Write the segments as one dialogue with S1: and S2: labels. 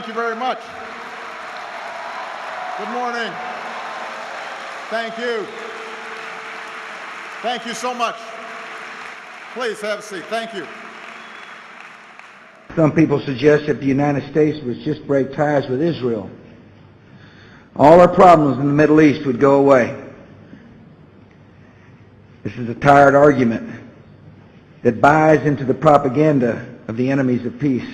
S1: Thank you very much. Good morning. Thank you. Thank you so much. Please have a seat. Thank you.
S2: Some people suggest that the United States would just break ties with Israel. All our problems in the Middle East would go away. This is a tired argument that buys into the propaganda of the enemies of peace.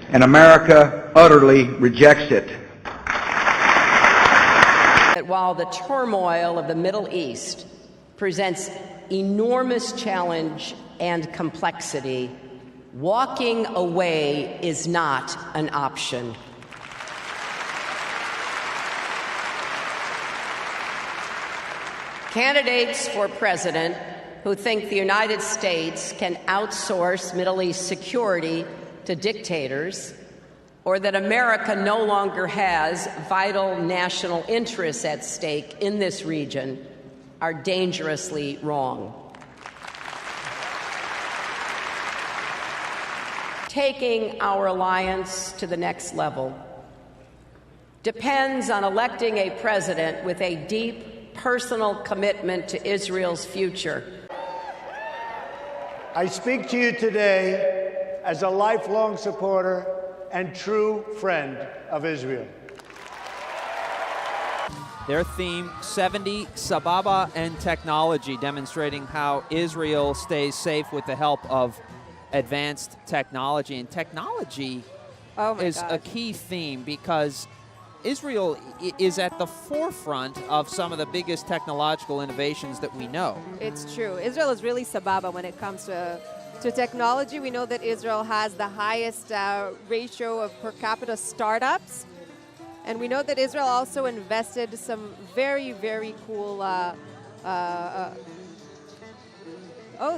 S2: And America utterly rejects it.
S3: That while the turmoil of the Middle East presents enormous challenge and complexity, walking away is not an option. Candidates for president who think the United States can outsource Middle East security to dictators, or that America no longer has vital national interests at stake in this region, are dangerously wrong. Taking our alliance to the next level depends on electing a president with a deep personal commitment to Israel's future.
S4: I speak to you today as a lifelong supporter and true friend of Israel.
S5: Their theme, 70, Sababa and Technology, demonstrating how Israel stays safe with the help of advanced technology. And technology is a key theme because Israel is at the forefront of some of the biggest technological innovations that we know.
S6: It's true. Israel is really Sababa when it comes to technology. We know that Israel has the highest ratio of per capita startups. And we know that Israel also invested some very, very cool... oh,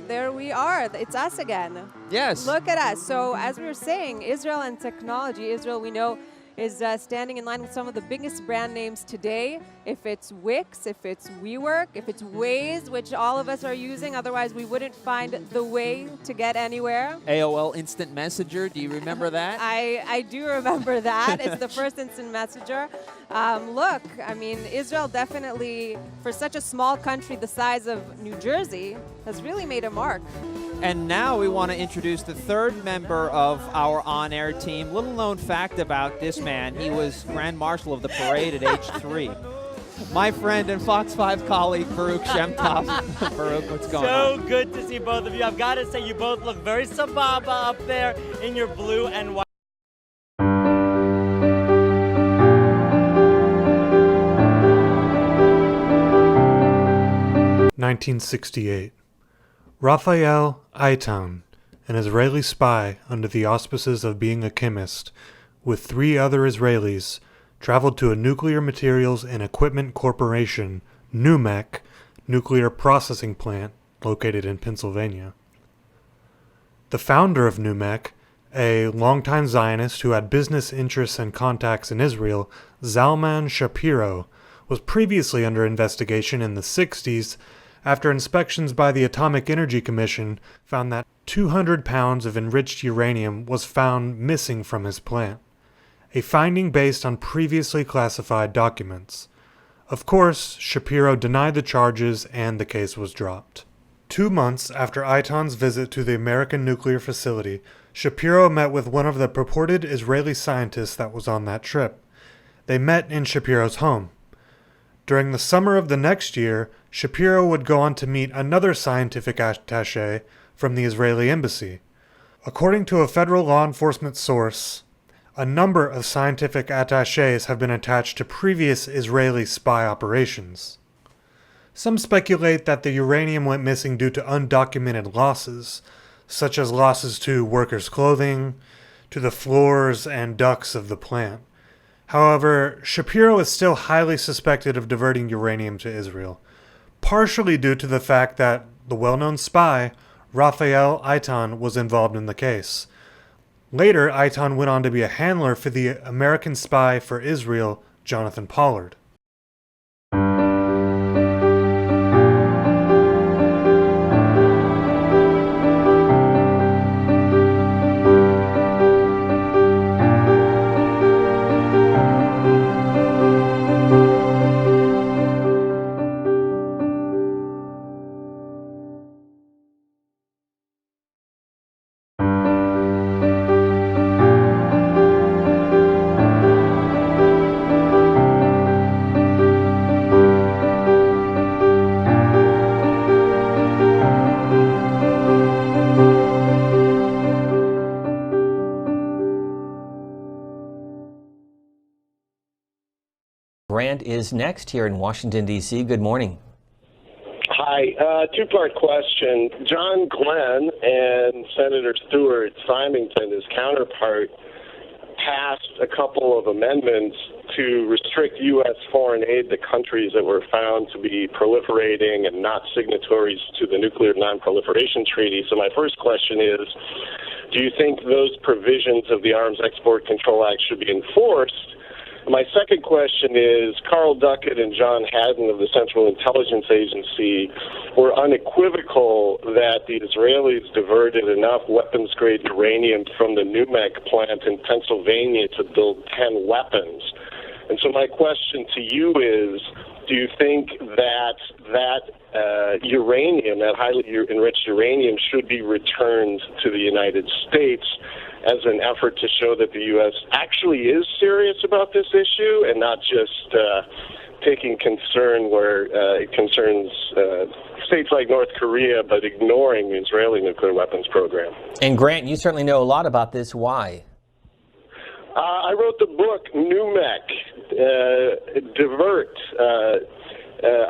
S6: there we are. It's us again.
S5: Yes.
S6: Look at us. So as we were saying, Israel and technology, Israel, we know, is standing in line with some of the biggest brand names today. If it's Wix, if it's WeWork, if it's Waze, which all of us are using, otherwise we wouldn't find the way to get anywhere.
S5: AOL Instant Messenger, do you remember that?
S6: I do remember that. It's the first instant messenger. Look, I mean, Israel definitely, for such a small country the size of New Jersey, has really made a mark.
S5: And now we want to introduce the third member of our on-air team. Little known fact about this man, he was Grand Marshal of the parade at age 3. My friend and Fox 5 colleague, Baruch Shemtov. Baruch, what's going on?
S7: So good to see both of you. I've got to say, you both look very Sababa up there in your blue and white.
S8: (1968). Raphael Eitan, an Israeli spy under the auspices of being a chemist, with 3 other Israelis, traveled to a Nuclear Materials and Equipment Corporation, NUMEC, nuclear processing plant located in Pennsylvania. The founder of NUMEC, a longtime Zionist who had business interests and contacts in Israel, Zalman Shapiro, was previously under investigation in the 60s after inspections by the Atomic Energy Commission found that 200 pounds of enriched uranium was found missing from his plant, a finding based on previously classified documents. Of course, Shapiro denied the charges and the case was dropped. 2 months after Eitan's visit to the American nuclear facility, Shapiro met with one of the purported Israeli scientists that was on that trip. They met in Shapiro's home. During the summer of the next year, Shapiro would go on to meet another scientific attaché from the Israeli embassy. According to a federal law enforcement source, a number of scientific attachés have been attached to previous Israeli spy operations. Some speculate that the uranium went missing due to undocumented losses, such as losses to workers' clothing, to the floors and ducts of the plant. However, Shapiro is still highly suspected of diverting uranium to Israel, partially due to the fact that the well-known spy, Raphael Eitan, was involved in the case. Later, Eitan went on to be a handler for the American spy for Israel, Jonathan Pollard.
S9: Grant is next here in Washington, D.C. Good morning.
S10: Hi. Two-part question. John Glenn and Senator Stuart Symington, his counterpart, passed a couple of amendments to restrict U.S. foreign aid to countries that were found to be proliferating and not signatories to the Nuclear Non-Proliferation Treaty. So my first question is, do you think those provisions of the Arms Export Control Act should be enforced? My second question is, Carl Duckett and John Haddon of the Central Intelligence Agency were unequivocal that the Israelis diverted enough weapons-grade uranium from the NUMEC plant in Pennsylvania to build 10 weapons. And so my question to you is, do you think that uranium, that highly enriched uranium, should be returned to the United States as an effort to show that the U.S. actually is serious about this issue and not just taking concern where it concerns states like North Korea, but ignoring the Israeli nuclear weapons program?
S9: And Grant, you certainly know a lot about this. Why?
S10: I wrote the book NUMEC, Divert,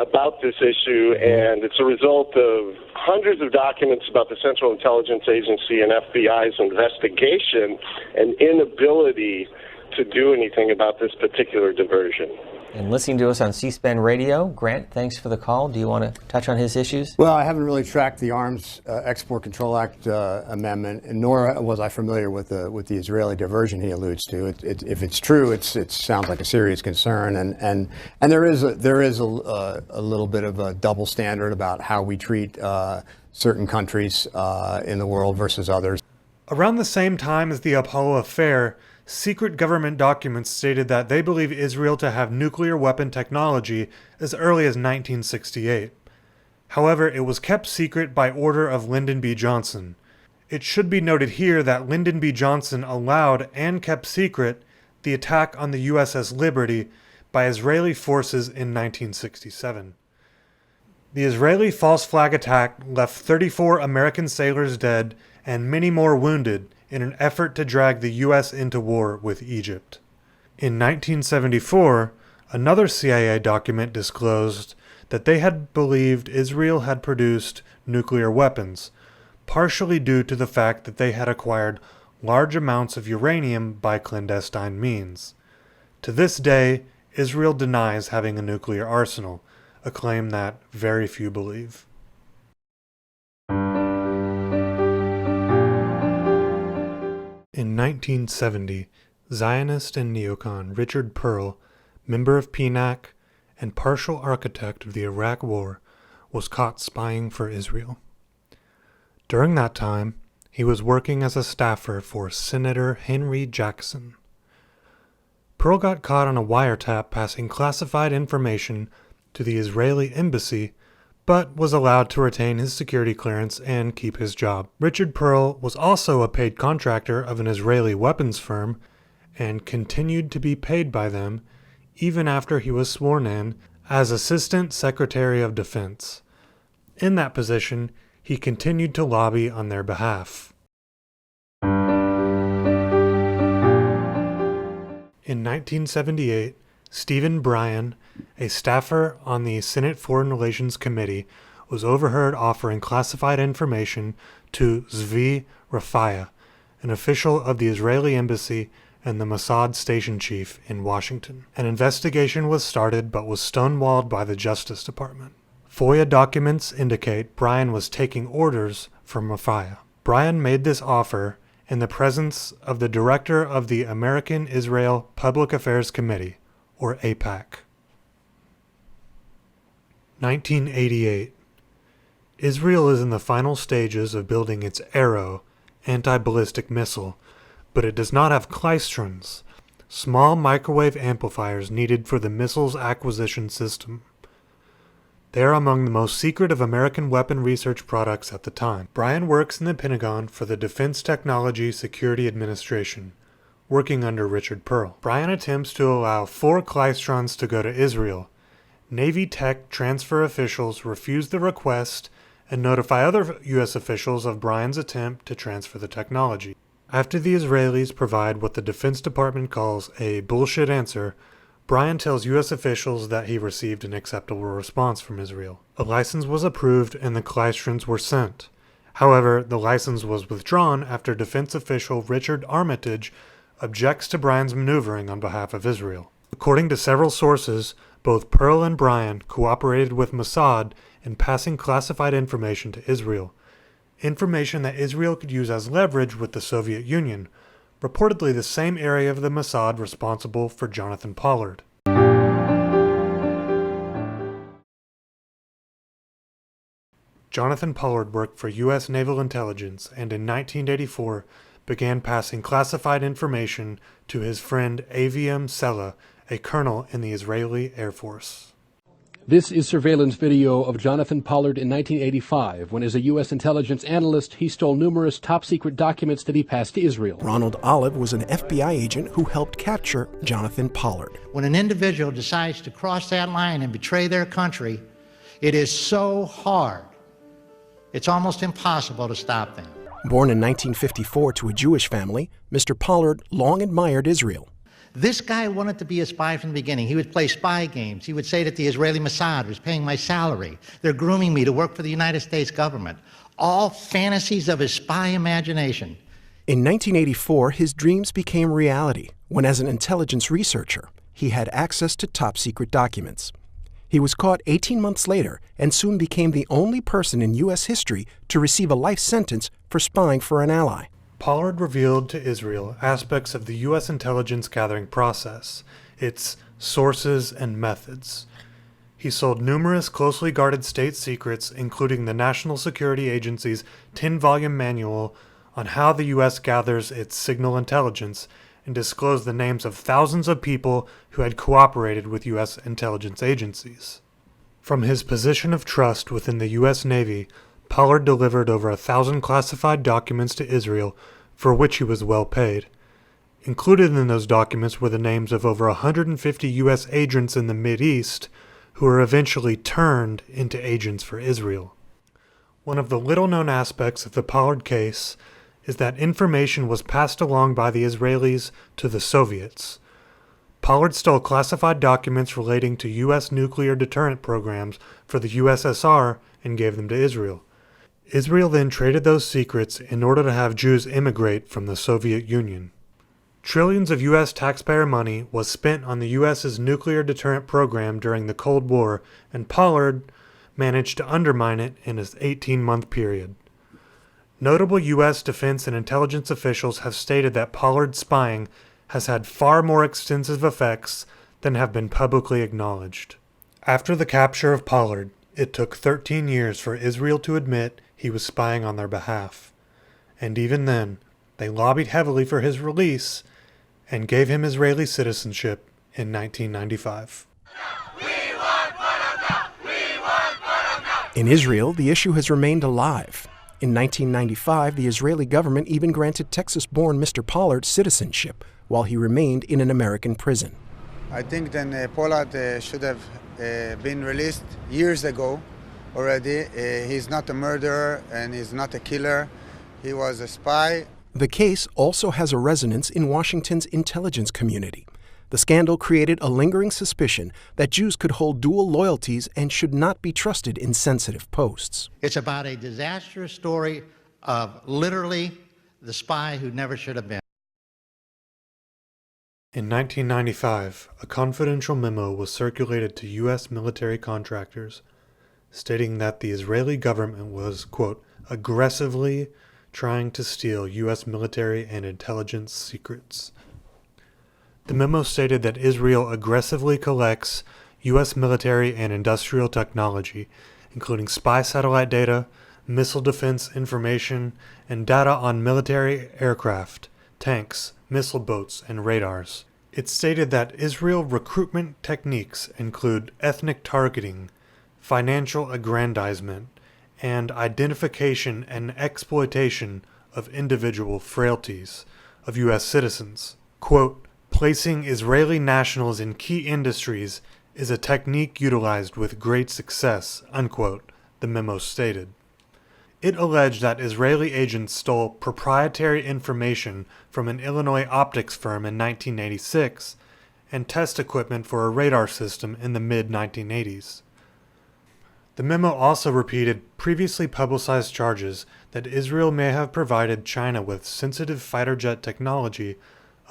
S10: about this issue, and it's a result of hundreds of documents about the Central Intelligence Agency and FBI's investigation and inability to do anything about this particular diversion.
S9: And listening to us on C-SPAN Radio, Grant, thanks for the call. Do you want to touch on his issues?
S11: Well, I haven't really tracked the Arms Export Control Act amendment, and nor was I familiar with the Israeli diversion he alludes to. If it's true, it sounds like a serious concern, and there is a little bit of a double standard about how we treat certain countries in the world versus others.
S8: Around the same time as the Apollo affair, secret government documents stated that they believe Israel to have nuclear weapon technology as early as 1968. However, it was kept secret by order of Lyndon B. Johnson. It should be noted here that Lyndon B. Johnson allowed and kept secret the attack on the USS Liberty by Israeli forces in 1967. The Israeli false flag attack left 34 American sailors dead and many more wounded in an effort to drag the U.S. into war with Egypt. In 1974, another CIA document disclosed that they had believed Israel had produced nuclear weapons, partially due to the fact that they had acquired large amounts of uranium by clandestine means. To this day, Israel denies having a nuclear arsenal, a claim that very few believe. In 1970, Zionist and neocon Richard Perle, member of PNAC and partial architect of the Iraq War, was caught spying for Israel. During that time, he was working as a staffer for Senator Henry Jackson. Perle got caught on a wiretap passing classified information to the Israeli embassy, but was allowed to retain his security clearance and keep his job. Richard Perle was also a paid contractor of an Israeli weapons firm and continued to be paid by them even after he was sworn in as Assistant Secretary of Defense. In that position, he continued to lobby on their behalf. In 1978, Stephen Bryan, a staffer on the Senate Foreign Relations Committee, was overheard offering classified information to Zvi Rafaya, an official of the Israeli embassy and the Mossad station chief in Washington. An investigation was started but was stonewalled by the Justice Department. FOIA documents indicate Bryan was taking orders from Rafaya. Bryan made this offer in the presence of the director of the American Israel Public Affairs Committee, or AIPAC. 1988. Israel is in the final stages of building its Arrow anti-ballistic missile, but it does not have klystrons, small microwave amplifiers needed for the missile's acquisition system. They are among the most secret of American weapon research products at the time. Bryan works in the Pentagon for the Defense Technology Security Administration, working under Richard Perle. Bryan attempts to allow 4 klystrons to go to Israel. Navy tech transfer officials refuse the request and notify other U.S. officials of Bryan's attempt to transfer the technology. After the Israelis provide what the Defense Department calls a bullshit answer, Bryan tells U.S. officials that he received an acceptable response from Israel. A license was approved and the Klystrons were sent. However, the license was withdrawn after defense official Richard Armitage objects to Bryan's maneuvering on behalf of Israel. According to several sources, both Pearl and Bryan cooperated with Mossad in passing classified information to Israel, information that Israel could use as leverage with the Soviet Union, reportedly the same area of the Mossad responsible for Jonathan Pollard. Jonathan Pollard worked for U.S. Naval Intelligence and in 1984 began passing classified information to his friend Aviam Sela, a colonel in the Israeli Air Force.
S12: This is surveillance video of Jonathan Pollard in 1985, when as a U.S. intelligence analyst, he stole numerous top-secret documents that he passed to Israel.
S13: Ronald Olive was an FBI agent who helped capture Jonathan Pollard.
S14: When an individual decides to cross that line and betray their country, it is so hard, it's almost impossible to stop them.
S13: Born in 1954 to a Jewish family, Mr. Pollard long admired Israel.
S14: This guy wanted to be a spy from the beginning. He would play spy games. He would say that the Israeli Mossad was paying my salary. They're grooming me to work for the United States government. All fantasies of his spy imagination.
S13: In 1984, his dreams became reality when, as an intelligence researcher, he had access to top-secret documents. He was caught 18 months later and soon became the only person in U.S. history to receive a life sentence for spying for an ally.
S8: Pollard revealed to Israel aspects of the U.S. intelligence gathering process, its sources and methods. He sold numerous closely guarded state secrets, including the National Security Agency's 10-volume manual on how the U.S. gathers its signal intelligence, and disclosed the names of thousands of people who had cooperated with U.S. intelligence agencies. From his position of trust within the U.S. Navy, Pollard delivered over 1,000 classified documents to Israel, for which he was well paid. Included in those documents were the names of over 150 U.S. agents in the Mideast who were eventually turned into agents for Israel. One of the little-known aspects of the Pollard case is that information was passed along by the Israelis to the Soviets. Pollard stole classified documents relating to U.S. nuclear deterrent programs for the USSR and gave them to Israel. Israel then traded those secrets in order to have Jews immigrate from the Soviet Union. Trillions of U.S. taxpayer money was spent on the U.S.'s nuclear deterrent program during the Cold War, and Pollard managed to undermine it in his 18-month period. Notable U.S. defense and intelligence officials have stated that Pollard's spying has had far more extensive effects than have been publicly acknowledged. After the capture of Pollard, it took 13 years for Israel to admit he was spying on their behalf. And even then, they lobbied heavily for his release and gave him Israeli citizenship in 1995.
S13: In Israel, the issue has remained alive. In 1995, the Israeli government even granted Texas-born Mr. Pollard citizenship while he remained in an American prison.
S15: I think then Pollard should have been released years ago already. He's not a murderer and he's not a killer. He was a spy.
S13: The case also has a resonance in Washington's intelligence community. The scandal created a lingering suspicion that Jews could hold dual loyalties and should not be trusted in sensitive posts.
S14: It's about a disastrous story of literally the spy who never should have been.
S8: In 1995, a confidential memo was circulated to U.S. military contractors, stating that the Israeli government was, quote, aggressively trying to steal U.S. military and intelligence secrets. The memo stated that Israel aggressively collects U.S. military and industrial technology, including spy satellite data, missile defense information, and data on military aircraft, tanks, missile boats, and radars. It stated that Israel recruitment techniques include ethnic targeting, financial aggrandizement, and identification and exploitation of individual frailties of U.S. citizens. Quote, placing Israeli nationals in key industries is a technique utilized with great success, unquote, the memo stated. It alleged that Israeli agents stole proprietary information from an Illinois optics firm in 1986 and test equipment for a radar system in the mid-1980s. The memo also repeated previously publicized charges that Israel may have provided China with sensitive fighter jet technology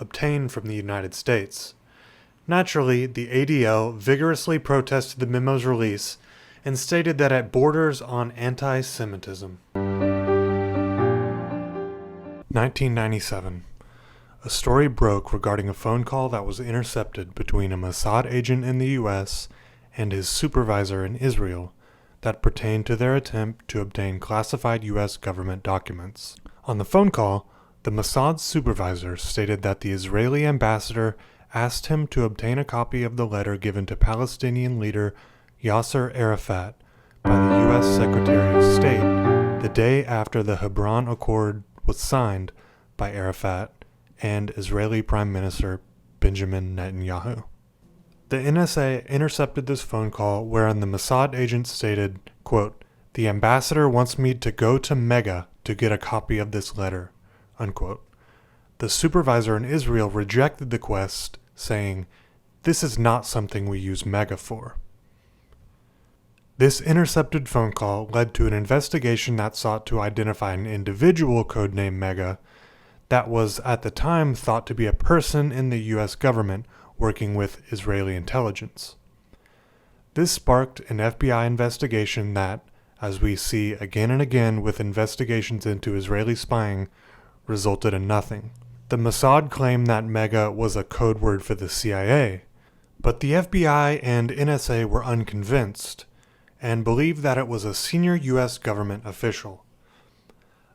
S8: obtained from the United States. Naturally, the ADL vigorously protested the memo's release and stated that it borders on anti-Semitism. 1997. A story broke regarding a phone call that was intercepted between a Mossad agent in the U.S. and his supervisor in Israel that pertained to their attempt to obtain classified U.S. government documents. On the phone call, the Mossad supervisor stated that the Israeli ambassador asked him to obtain a copy of the letter given to Palestinian leader Yasser Arafat by the U.S. Secretary of State the day after the Hebron Accord was signed by Arafat and Israeli Prime Minister Benjamin Netanyahu. The NSA intercepted this phone call wherein the Mossad agent stated, quote, "The ambassador wants me to go to Mega to get a copy of this letter," unquote. The supervisor in Israel rejected the quest, saying, "This is not something we use Mega for." This intercepted phone call led to an investigation that sought to identify an individual codenamed Mega that was at the time thought to be a person in the U.S. government working with Israeli intelligence. This sparked an FBI investigation that, as we see again and again with investigations into Israeli spying, resulted in nothing. The Mossad claimed that Mega was a code word for the CIA, but the FBI and NSA were unconvinced and believed that it was a senior U.S. government official.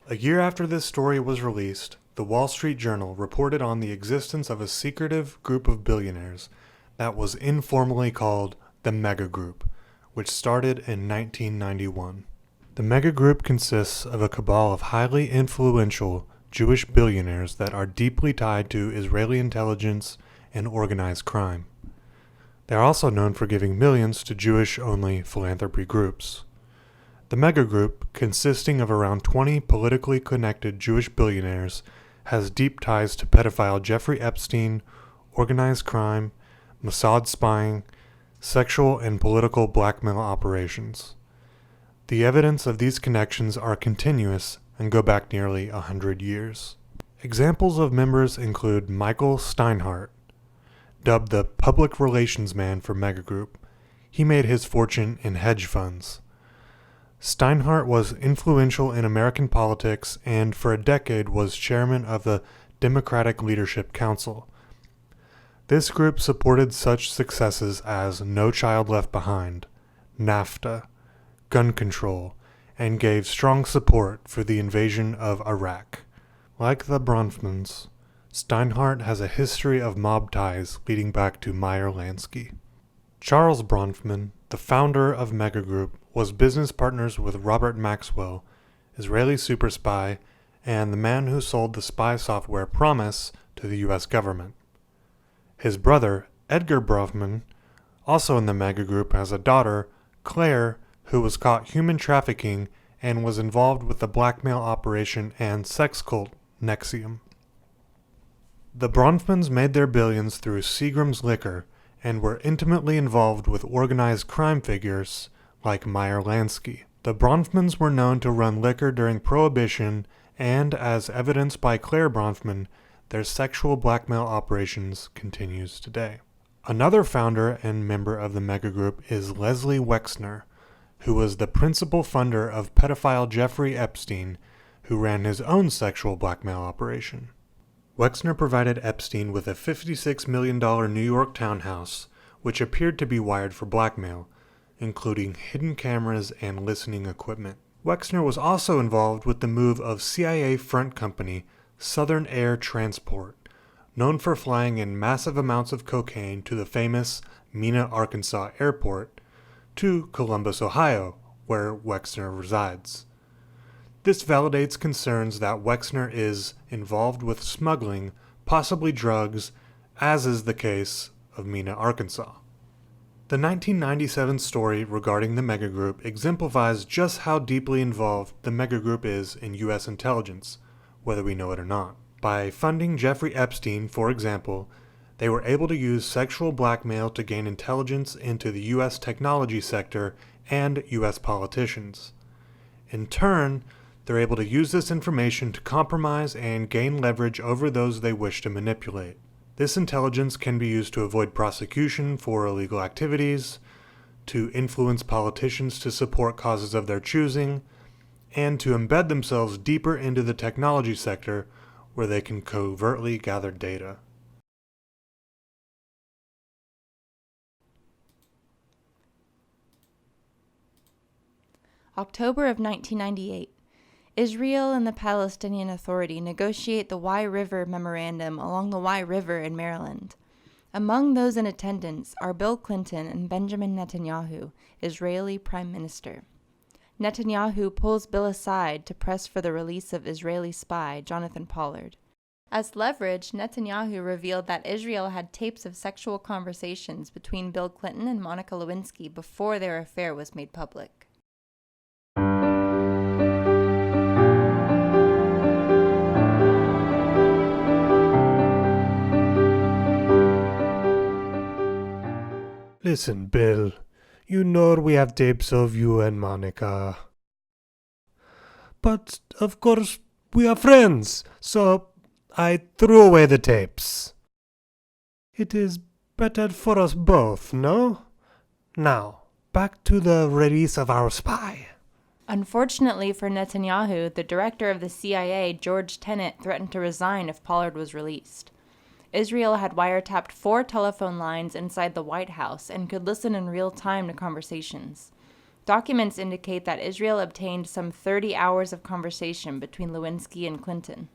S8: A year after this story was released, the Wall Street Journal reported on the existence of a secretive group of billionaires that was informally called the Mega Group, which started in 1991. The Mega Group consists of a cabal of highly influential Jewish billionaires that are deeply tied to Israeli intelligence and organized crime. They are also known for giving millions to Jewish-only philanthropy groups. The Mega Group, consisting of around 20 politically connected Jewish billionaires, has deep ties to pedophile Jeffrey Epstein, organized crime, Mossad spying, sexual and political blackmail operations. The evidence of these connections are continuous and go back nearly 100 years. Examples of members include Michael Steinhardt, dubbed the public relations man for Mega Group. He made his fortune in hedge funds. Steinhardt was influential in American politics and for a decade was chairman of the Democratic Leadership Council. This group supported such successes as No Child Left Behind, NAFTA, gun control, and gave strong support for the invasion of Iraq. Like the Bronfmans, Steinhardt has a history of mob ties leading back to Meyer Lansky. Charles Bronfman, the founder of Mega Group, was business partners with Robert Maxwell, Israeli super spy, and the man who sold the spy software Promise to the U.S. government. His brother, Edgar Bronfman, also in the Mega Group, has a daughter, Claire, who was caught human trafficking and was involved with the blackmail operation and sex cult NXIVM. The Bronfmans made their billions through Seagram's Liquor and were intimately involved with organized crime figures like Meyer Lansky. The Bronfmans were known to run liquor during Prohibition, and as evidenced by Claire Bronfman, their sexual blackmail operations continues today. Another founder and member of the Mega Group is Leslie Wexner, who was the principal funder of pedophile Jeffrey Epstein, who ran his own sexual blackmail operation. Wexner provided Epstein with a $56 million New York townhouse, which appeared to be wired for blackmail, including hidden cameras and listening equipment. Wexner was also involved with the move of CIA front company Southern Air Transport, known for flying in massive amounts of cocaine to the famous Mena, Arkansas airport, to Columbus, Ohio, where Wexner resides. This validates concerns that Wexner is involved with smuggling, possibly drugs, as is the case of Mena, Arkansas. The 1997 story regarding the Mega Group exemplifies just how deeply involved the Mega Group is in U.S. intelligence, whether we know it or not. By funding Jeffrey Epstein, for example, they were able to use sexual blackmail to gain intelligence into the U.S. technology sector and U.S. politicians. In turn, they're able to use this information to compromise and gain leverage over those they wish to manipulate. This intelligence can be used to avoid prosecution for illegal activities, to influence politicians to support causes of their choosing, and to embed themselves deeper into the technology sector where they can covertly gather data.
S16: October of 1998. Israel and the Palestinian Authority negotiate the Wye River Memorandum along the Wye River in Maryland. Among those in attendance are Bill Clinton and Benjamin Netanyahu, Israeli Prime Minister. Netanyahu pulls Bill aside to press for the release of Israeli spy Jonathan Pollard. As leverage, Netanyahu revealed that Israel had tapes of sexual conversations between Bill Clinton and Monica Lewinsky before their affair was made public.
S8: Listen, Bill, you know we have tapes of you and Monica. But, of course, we are friends, so I threw away the tapes. It is better for us both, no? Now, back to the release of our spy.
S16: Unfortunately for Netanyahu, the director of the CIA, George Tenet, threatened to resign if Pollard was released. Israel had wiretapped 4 telephone lines inside the White House and could listen in real time to conversations. Documents indicate that Israel obtained some 30 hours of conversation between Lewinsky and Clinton.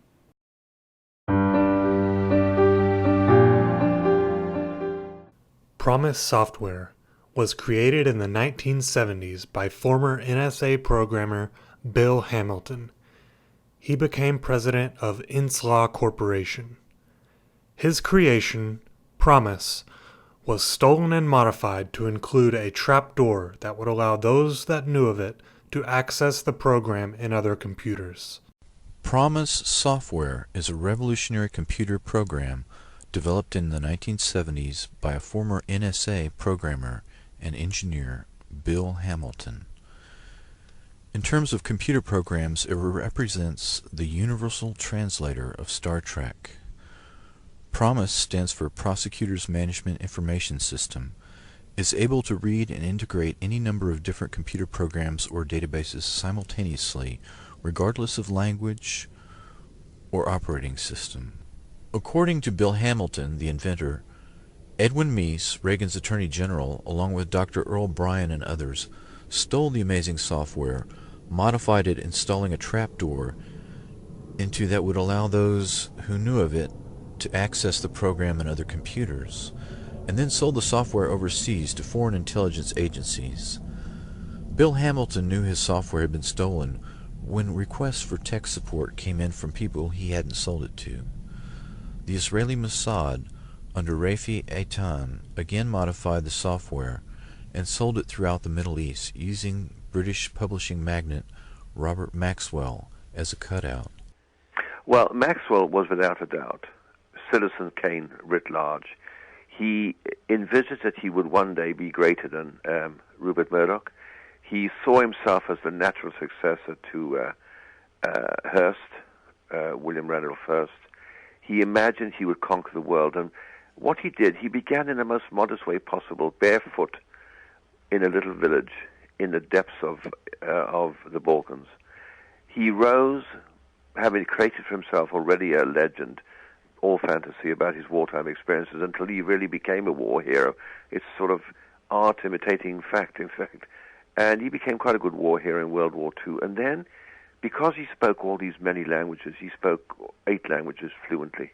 S8: PROMIS Software was created in the 1970s by former NSA programmer Bill Hamilton. He became president of Inslaw Corporation. His creation, PROMIS, was stolen and modified to include a trapdoor that would allow those that knew of it to access the program in other computers.
S17: PROMIS Software is a revolutionary computer program developed in the 1970s by a former NSA programmer and engineer, Bill Hamilton. In terms of computer programs, it represents the universal translator of Star Trek. PROMIS stands for Prosecutors Management Information System, is able to read and integrate any number of different computer programs or databases simultaneously, regardless of language or operating system. According to Bill Hamilton, the inventor, Edwin Meese, Reagan's Attorney General, along with Dr. Earl Bryan and others, stole the amazing software, modified it, installing a trapdoor into that would allow those who knew of it to access the program in other computers, and then sold the software overseas to foreign intelligence agencies. Bill Hamilton knew his software had been stolen when requests for tech support came in from people he hadn't sold it to. The Israeli Mossad, under Rafi Eitan, again modified the software and sold it throughout the Middle East, using British publishing magnate Robert Maxwell as a cutout.
S18: Well, Maxwell was without a doubt Citizen Kane writ large. He envisaged he would one day be greater than Rupert Murdoch. He saw himself as the natural successor to Hearst, William Randolph Hearst. He imagined he would conquer the world, and what he did, he began in the most modest way possible, barefoot, in a little village in the depths of the Balkans. He rose, having created for himself already a legend, all fantasy, about his wartime experiences, until he really became a war hero. It's sort of art imitating fact, in fact. And he became quite a good war hero in World War II. And then, because he spoke all these many languages, he spoke 8 languages fluently,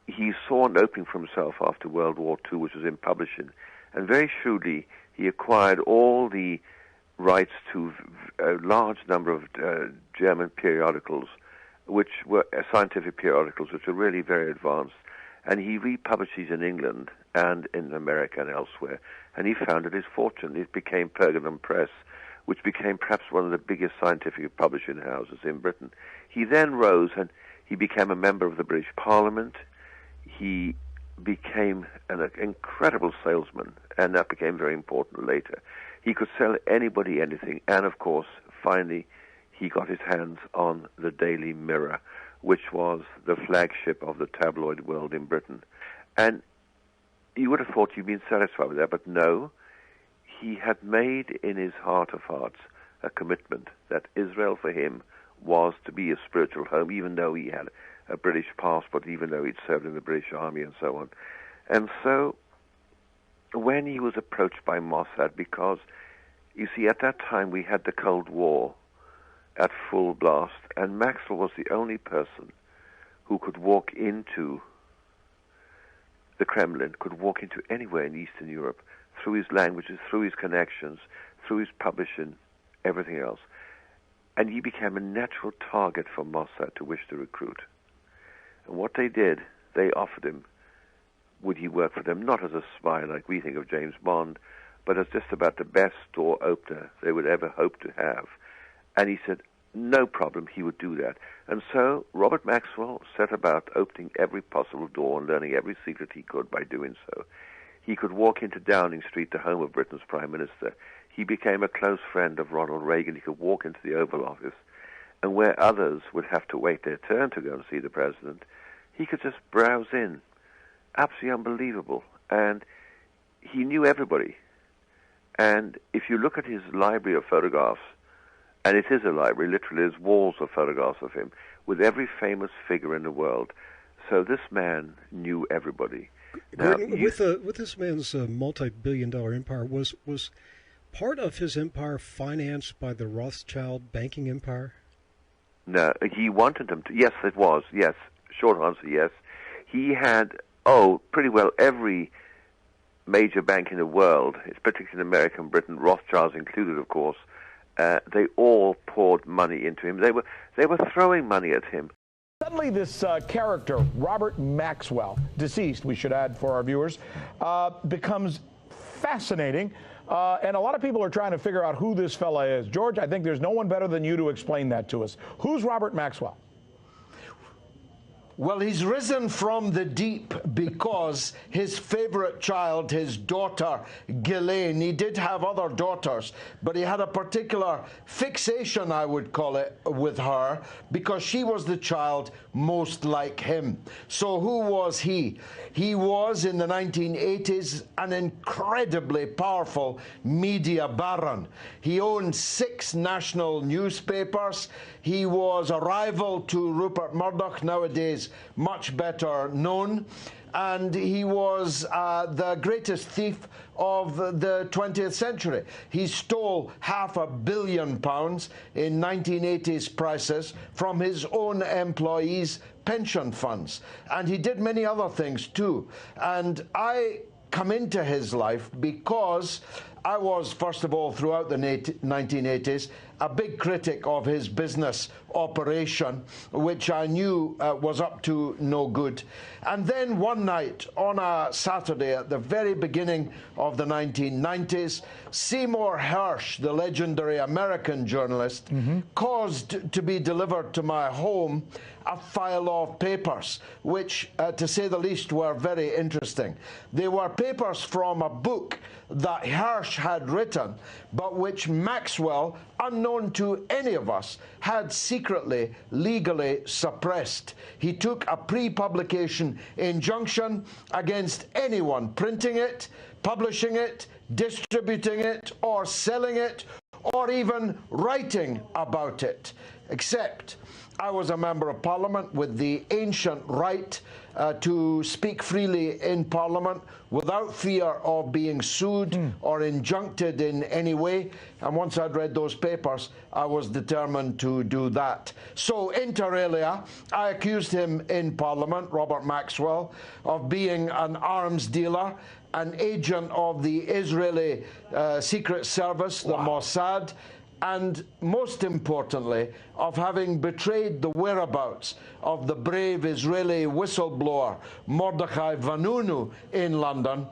S18: he saw an opening for himself after World War II, which was in publishing. And very shrewdly, he acquired all the rights to a large number of German periodicals, which were scientific periodicals, which were really very advanced. And he republished these in England and in America and elsewhere. And he founded his fortune. It became Pergamon Press, which became perhaps one of the biggest scientific publishing houses in Britain. He then rose and he became a member of the British Parliament. He became an incredible salesman, and that became very important later. He could sell anybody anything, and of course, finally, he got his hands on the Daily Mirror, which was the flagship of the tabloid world in Britain. And you would have thought you'd been satisfied with that, but no, he had made in his heart of hearts a commitment that Israel for him was to be a spiritual home, even though he had a British passport, even though he'd served in the British Army and so on. And so when he was approached by Mossad, because, you see, at that time we had the Cold War at full blast, and Maxwell was the only person who could walk into the Kremlin, could walk into anywhere in Eastern Europe through his languages, through his connections, through his publishing, everything else. And he became a natural target for Mossad to wish to recruit. And what they did, they offered him, would he work for them, not as a spy like we think of James Bond, but as just about the best door opener they would ever hope to have. And he said, no problem, he would do that. And so Robert Maxwell set about opening every possible door and learning every secret he could by doing so. He could walk into Downing Street, the home of Britain's Prime Minister. He became a close friend of Ronald Reagan. He could walk into the Oval Office, and where others would have to wait their turn to go and see the president, he could just browse in. Absolutely unbelievable. And he knew everybody. And if you look at his library of photographs, and it is a library, literally there's walls of photographs of him, with every famous figure in the world. So this man knew everybody. Now,
S19: with this man's multi-billion-dollar empire, was part of his empire financed by the Rothschild banking empire?
S18: No, he wanted them to. Yes, it was. Yes. Short answer, yes. He had, pretty well every major bank in the world, particularly in America and Britain, Rothschilds included, of course. They all poured money into him. They were throwing money at him.
S20: Suddenly this character, Robert Maxwell, deceased, we should add for our viewers, becomes fascinating. And a lot of people are trying to figure out who this fella is. George, I think there's no one better than you to explain that to us. Who's Robert Maxwell?
S21: Well, he's risen from the deep because his favorite child, his daughter, Ghislaine, he did have other daughters, but he had a particular fixation, I would call it, with her because she was the child most like him. So who was he? He was, in the 1980s, an incredibly powerful media baron. He owned 6 national newspapers. He was a rival to Rupert Murdoch, nowadays much better known, and he was the greatest thief of the 20th century. He stole £500 million in 1980s prices from his own employees' pension funds, and he did many other things too. And I come into his life because I was, first of all, throughout the 1980s, a big critic of his business operation, which I knew was up to no good. And then one night, on a Saturday at the very beginning of the 1990s, Seymour Hersh, the legendary American journalist, caused to be delivered to my home a file of papers, which, to say the least, were very interesting. They were papers from a book that Hersh had written, but which Maxwell, unknown to any of us, had secretly, legally suppressed. He took a pre-publication injunction against anyone printing it, publishing it, distributing it, or selling it, or even writing about it, except I was a member of Parliament with the ancient right to speak freely in Parliament without fear of being sued or injuncted in any way. And once I'd read those papers, I was determined to do that. So, inter alia, I accused him in Parliament, Robert Maxwell, of being an arms dealer, an agent of the Israeli Secret Service, the Mossad, and most importantly, of having betrayed the whereabouts of the brave Israeli whistleblower Mordechai Vanunu in London,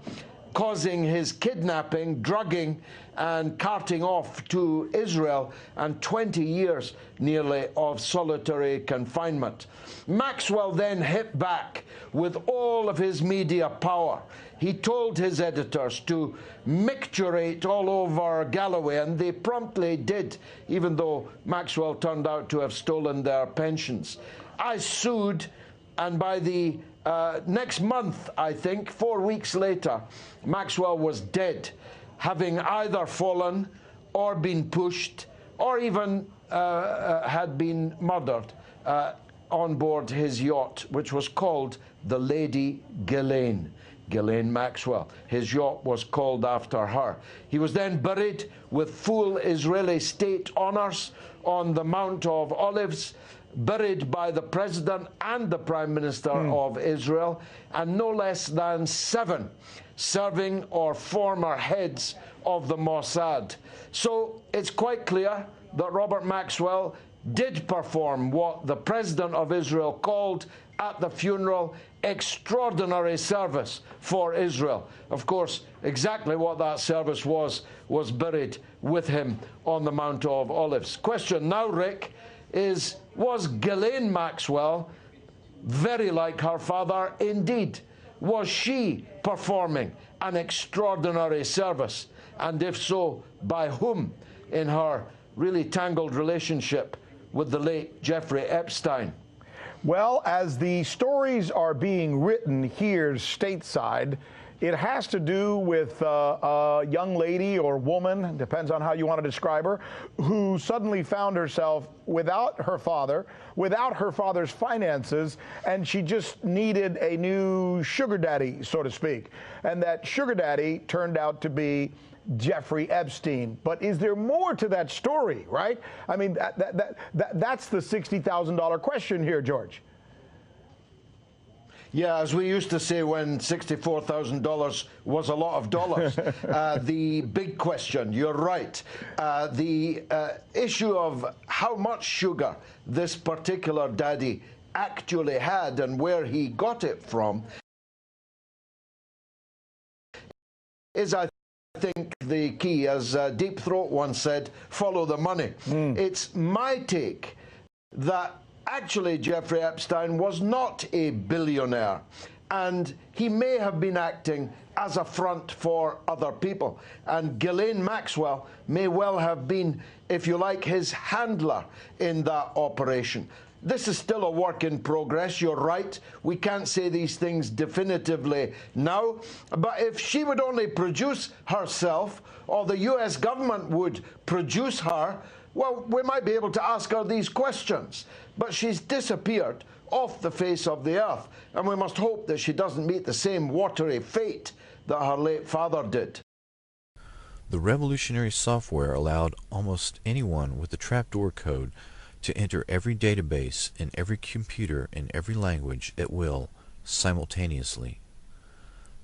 S21: causing his kidnapping, drugging, and carting off to Israel, and 20 years nearly of solitary confinement. Maxwell then hit back with all of his media power. He told his editors to micturate all over Galloway, and they promptly did, even though Maxwell turned out to have stolen their pensions. I sued, and by the next month, I think, 4 weeks later, Maxwell was dead, having either fallen or been pushed or even had been murdered on board his yacht, which was called the Lady Ghislaine. Ghislaine Maxwell. His yacht was called after her. He was then buried with full Israeli state honors on the Mount of Olives, buried by the President and the Prime Minister of Israel, and no less than 7 serving or former heads of the Mossad. So it's quite clear that Robert Maxwell did perform what the President of Israel called at the funeral extraordinary service for Israel. Of course, exactly what that service was buried with him on the Mount of Olives. Question now, Rick, was Ghislaine Maxwell very like her father indeed? Was she performing an extraordinary service? And if so, by whom in her really tangled relationship with the late Jeffrey Epstein?
S20: Well, as the stories are being written here stateside, it has to do with a young lady or woman, depends on how you want to describe her, who suddenly found herself without her father, without her father's finances, and she just needed a new sugar daddy, so to speak. And that sugar daddy turned out to be Jeffrey Epstein. But is there more to that story, right? I mean, that's the $60,000 question here, George.
S21: Yeah, as we used to say when $64,000 was a lot of dollars. The big question, you're right. The issue of how much sugar this particular daddy actually had and where he got it from is, I think, the key. As Deep Throat once said, follow the money. It's my take that actually Jeffrey Epstein was not a billionaire, and he may have been acting as a front for other people. And Ghislaine Maxwell may well have been, if you like, his handler in that operation. This is still a work in progress, you're right. We can't say these things definitively now. But if she would only produce herself, or the US government would produce her, well, we might be able to ask her these questions. But she's disappeared off the face of the earth, and we must hope that she doesn't meet the same watery fate that her late father did.
S17: The revolutionary software allowed almost anyone with the trapdoor code to enter every database in every computer in every language at will, simultaneously.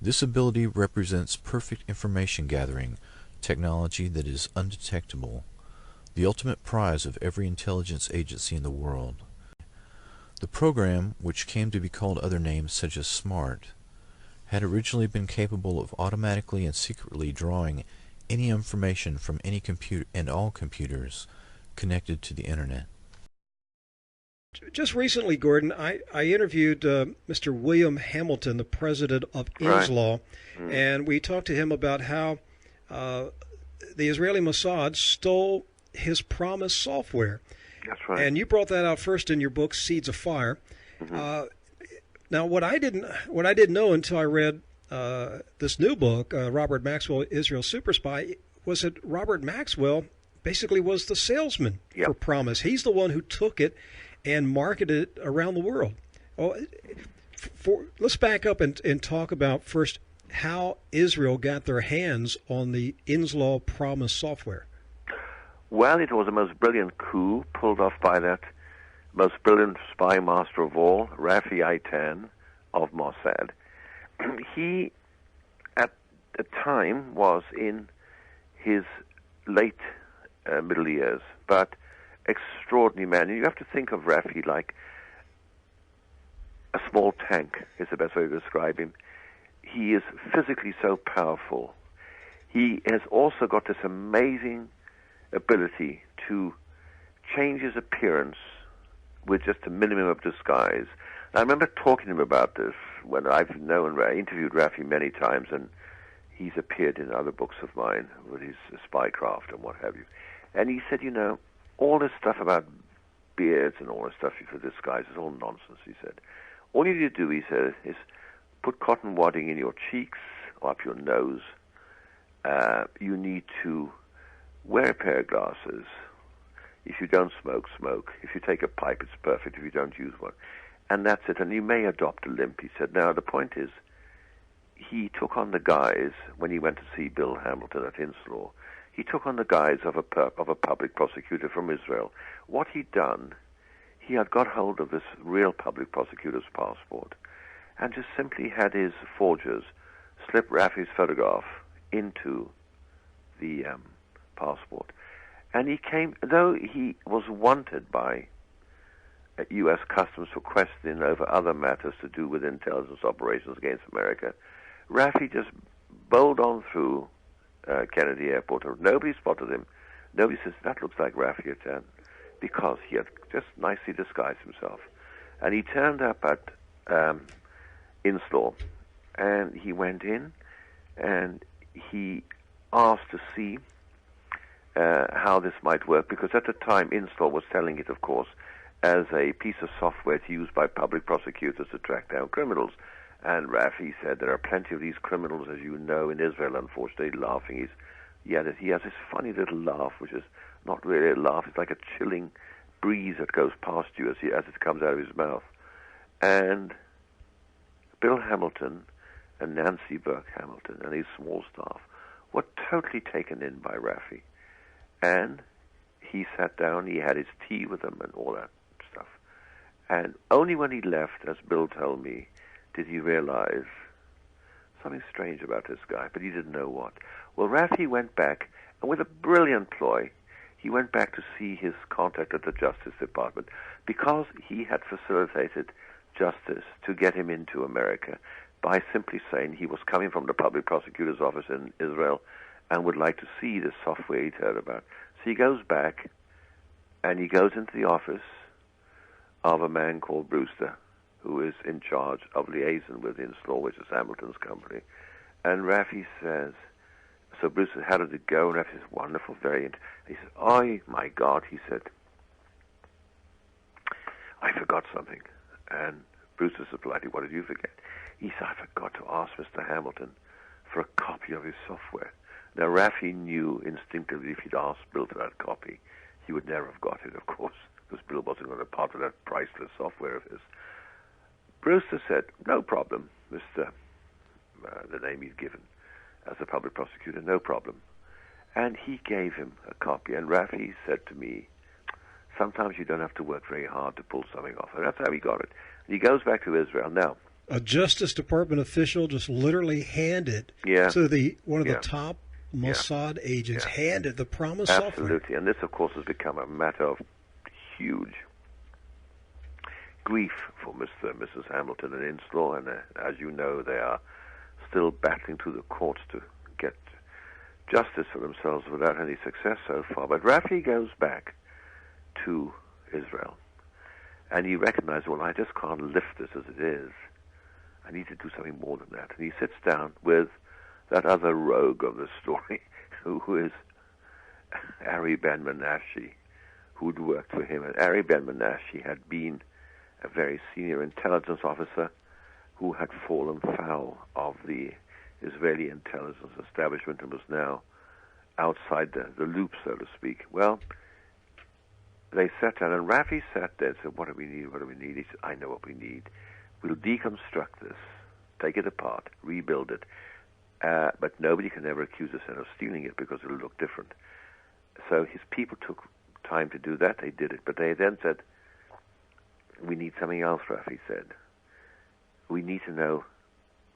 S17: This ability represents perfect information gathering, technology that is undetectable, the ultimate prize of every intelligence agency in the world. The program, which came to be called other names such as SMART, had originally been capable of automatically and secretly drawing any information from any computer and all computers connected to the Internet.
S19: Just recently, Gordon, I interviewed Mr. William Hamilton, the president of Inslaw, and we talked to him about how the Israeli Mossad stole his Promise software.
S18: That's right.
S19: And you brought that out first in your book, Seeds of Fire. Now, what I didn't know until I read this new book, Robert Maxwell, Israel Super Spy, was that Robert Maxwell basically was the salesman for Promise. He's the one who took it and marketed it around the world. Oh, let's back up and talk about first how Israel got their hands on the Inslaw Promise software.
S18: Well, it was a most brilliant coup pulled off by that most brilliant spy master of all, Rafi Eitan of Mossad. He, at the time, was in his late middle years, but extraordinary man. You have to think of Rafi like a small tank, is the best way to describe him. he is physically so powerful. He has also got this amazing ability to change his appearance with just a minimum of disguise. I remember talking to him about this when I've interviewed Rafi many times, and he's appeared in other books of mine with his spycraft and what have you. And he said, all this stuff about beards and all this stuff for disguise is all nonsense, he said. All you need to do, he said, is put cotton wadding in your cheeks or up your nose. You need to wear a pair of glasses. If you don't smoke, smoke. If you take a pipe, it's perfect. If you don't use one. And that's it. And you may adopt a limp, he said. Now, the point is, he took on the guise, when he went to see Bill Hamilton at Inslaw, he took on the guise of a public prosecutor from Israel. What he'd done, he had got hold of this real public prosecutor's passport and just simply had his forgers slip Rafi's photograph into the passport. And he came, though he was wanted by U.S. Customs for questioning over other matters to do with intelligence operations against America, Rafi just bowled on through Kennedy Airport. Nobody spotted him. Nobody says, that looks like Rafi Eitan, because he had just nicely disguised himself. And he turned up at Inslaw, and he went in, and he asked to see how this might work, because at the time Inslaw was selling it, of course, as a piece of software to use by public prosecutors to track down criminals. And Rafi said there are plenty of these criminals, as you know, in Israel, unfortunately, laughing. He has this funny little laugh, which is not really a laugh. It's like a chilling breeze that goes past you as it comes out of his mouth. And Bill Hamilton and Nancy Burke Hamilton and his small staff were totally taken in by Rafi. And he sat down, he had his tea with them and all that stuff. And only when he left, as Bill told me, did he realize something strange about this guy, but he didn't know what. Well, Rafi went back, and with a brilliant ploy, he went back to see his contact at the Justice Department, because he had facilitated justice to get him into America by simply saying he was coming from the public prosecutor's office in Israel and would like to see the software he'd heard about. So he goes back, and he goes into the office of a man called Brewster, who is in charge of liaison with Inslaw, which is Hamilton's company. And Rafi says, so Bruce said, how did it go? And Rafi says, wonderful, very interesting. He said, oh my God, he said, I forgot something. And Bruce said politely, what did you forget? He said, I forgot to ask Mr. Hamilton for a copy of his software. Now, Rafi knew instinctively if he'd asked Bill for that copy, he would never have got it, of course, because Bill wasn't going to part with that priceless software of his. Brewster said, no problem, Mr. The name he'd given as a public prosecutor, no problem. And he gave him a copy. And Rafi said to me, sometimes you don't have to work very hard to pull something off. And that's how he got it. And he goes back to Israel. Now,
S19: a Justice Department official just literally handed to one of the top Mossad agents, handed the promised software.
S18: Absolutely. And this, of course, has become a matter of huge grief for Mr. and Mrs. Hamilton and Inslaw, and as you know, they are still battling through the courts to get justice for themselves without any success so far. But Rafi goes back to Israel, and he recognizes, well, I just can't lift this as it is. I need to do something more than that. And he sits down with that other rogue of the story, who is Ari Ben-Menashe, who'd worked for him. And Ari Ben-Menashe had been a very senior intelligence officer who had fallen foul of the Israeli intelligence establishment and was now outside the loop, so to speak. Well, they sat down, and Rafi sat there and said, what do we need, what do we need? He said, I know what we need. We'll deconstruct this, take it apart, rebuild it, but nobody can ever accuse us of stealing it because it'll look different. So his people took time to do that. They did it, but they then said, we need something else, Rafi said. We need to know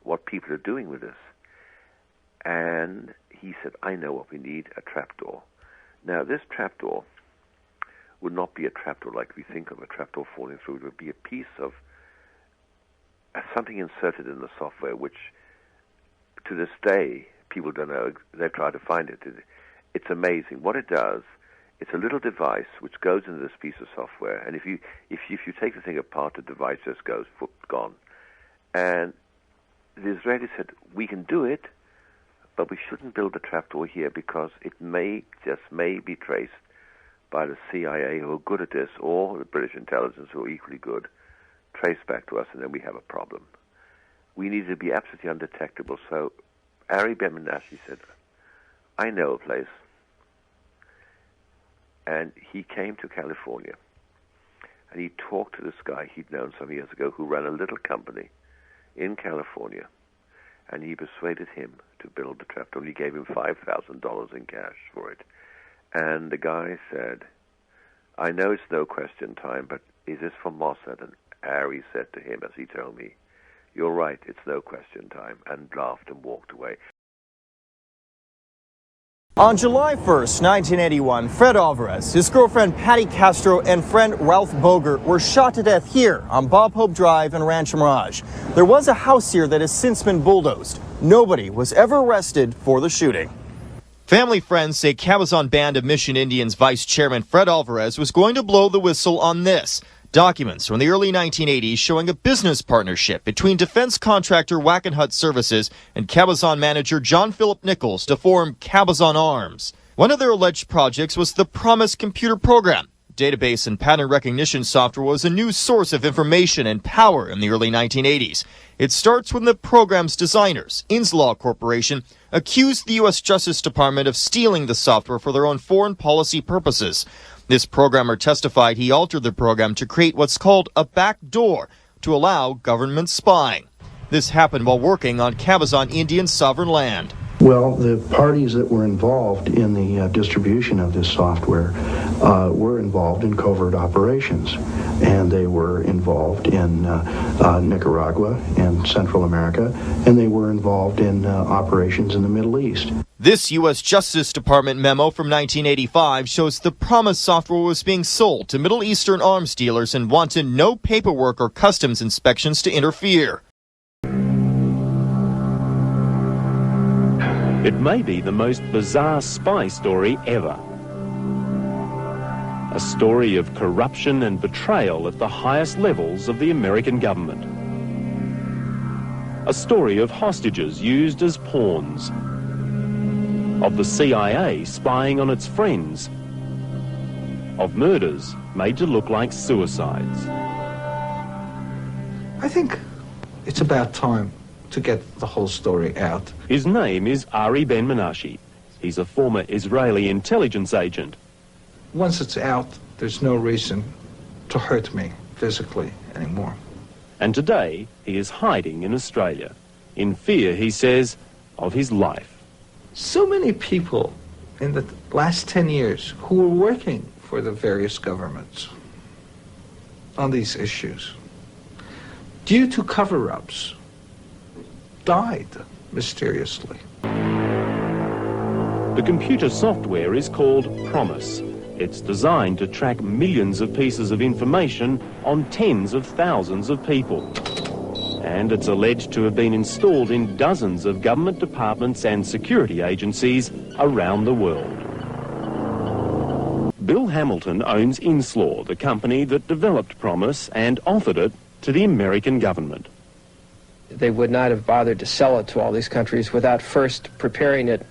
S18: what people are doing with this. And he said, I know what we need, a trapdoor. Now, this trapdoor would not be a trapdoor like we think of a trapdoor falling through. It would be a piece of something inserted in the software which to this day, people don't know. They've tried to find it. It's amazing. What it does, it's a little device which goes into this piece of software, and if you take the thing apart, the device just goes gone. And the Israelis said, we can do it, but we shouldn't build the trapdoor here because it may be traced by the CIA, who are good at this, or the British intelligence, who are equally good, traced back to us, and then we have a problem. We need to be absolutely undetectable. So Ari Ben-Menashe said, I know a place. And he came to California, and he talked to this guy he'd known some years ago who ran a little company in California, and he persuaded him to build the trapdoor. He gave him $5,000 in cash for it. And the guy said, I know it's no question time, but is this for Mossad? And Ari said to him, as he told me, you're right, it's no question time, and laughed and walked away.
S1: On July 1st, 1981, Fred Alvarez, his girlfriend Patty Castro, and friend Ralph Boger were shot to death here on Bob Hope Drive in Rancho Mirage. There was a house here that has since been bulldozed. Nobody was ever arrested for the shooting. Family friends say Cabazon Band of Mission Indians Vice Chairman Fred Alvarez was going to blow the whistle on this. Documents from the early 1980s showing a business partnership between defense contractor Wackenhut Services and Cabazon manager John Philip Nichols to form Cabazon Arms. One of their alleged projects was the Promise computer program. Database and pattern recognition software was a new source of information and power in the early 1980s. It starts when the program's designers, Inslaw Corporation, accused the U.S. Justice Department of stealing the software for their own foreign policy purposes. This programmer testified he altered the program to create what's called a back door to allow government spying. This happened while working on Cabazon Indian sovereign land.
S22: Well, the parties that were involved in the distribution of this software were involved in covert operations, and they were involved in Nicaragua and Central America, and they were involved in operations in the Middle East.
S1: This U.S. Justice Department memo from 1985 shows the Promise software was being sold to Middle Eastern arms dealers and wanted no paperwork or customs inspections to interfere.
S23: It may be the most bizarre spy story ever. A story of corruption and betrayal at the highest levels of the American government. A story of hostages used as pawns. Of the CIA spying on its friends. Of murders made to look like suicides.
S24: I think it's about time to get the whole story out.
S23: His name is Ari Ben-Menashe. He's a former Israeli intelligence agent.
S24: Once it's out, there's no reason to hurt me physically anymore.
S23: And today, he is hiding in Australia, in fear, he says, of his life.
S24: So many people in the last 10 years who were working for the various governments on these issues, due to cover-ups, died mysteriously.
S23: The computer software is called Promise. It's designed to track millions of pieces of information on tens of thousands of people. And it's alleged to have been installed in dozens of government departments and security agencies around the world. Bill Hamilton owns Inslaw, the company that developed Promise and offered it to the American government.
S25: They would not have bothered to sell it to all these countries without first preparing it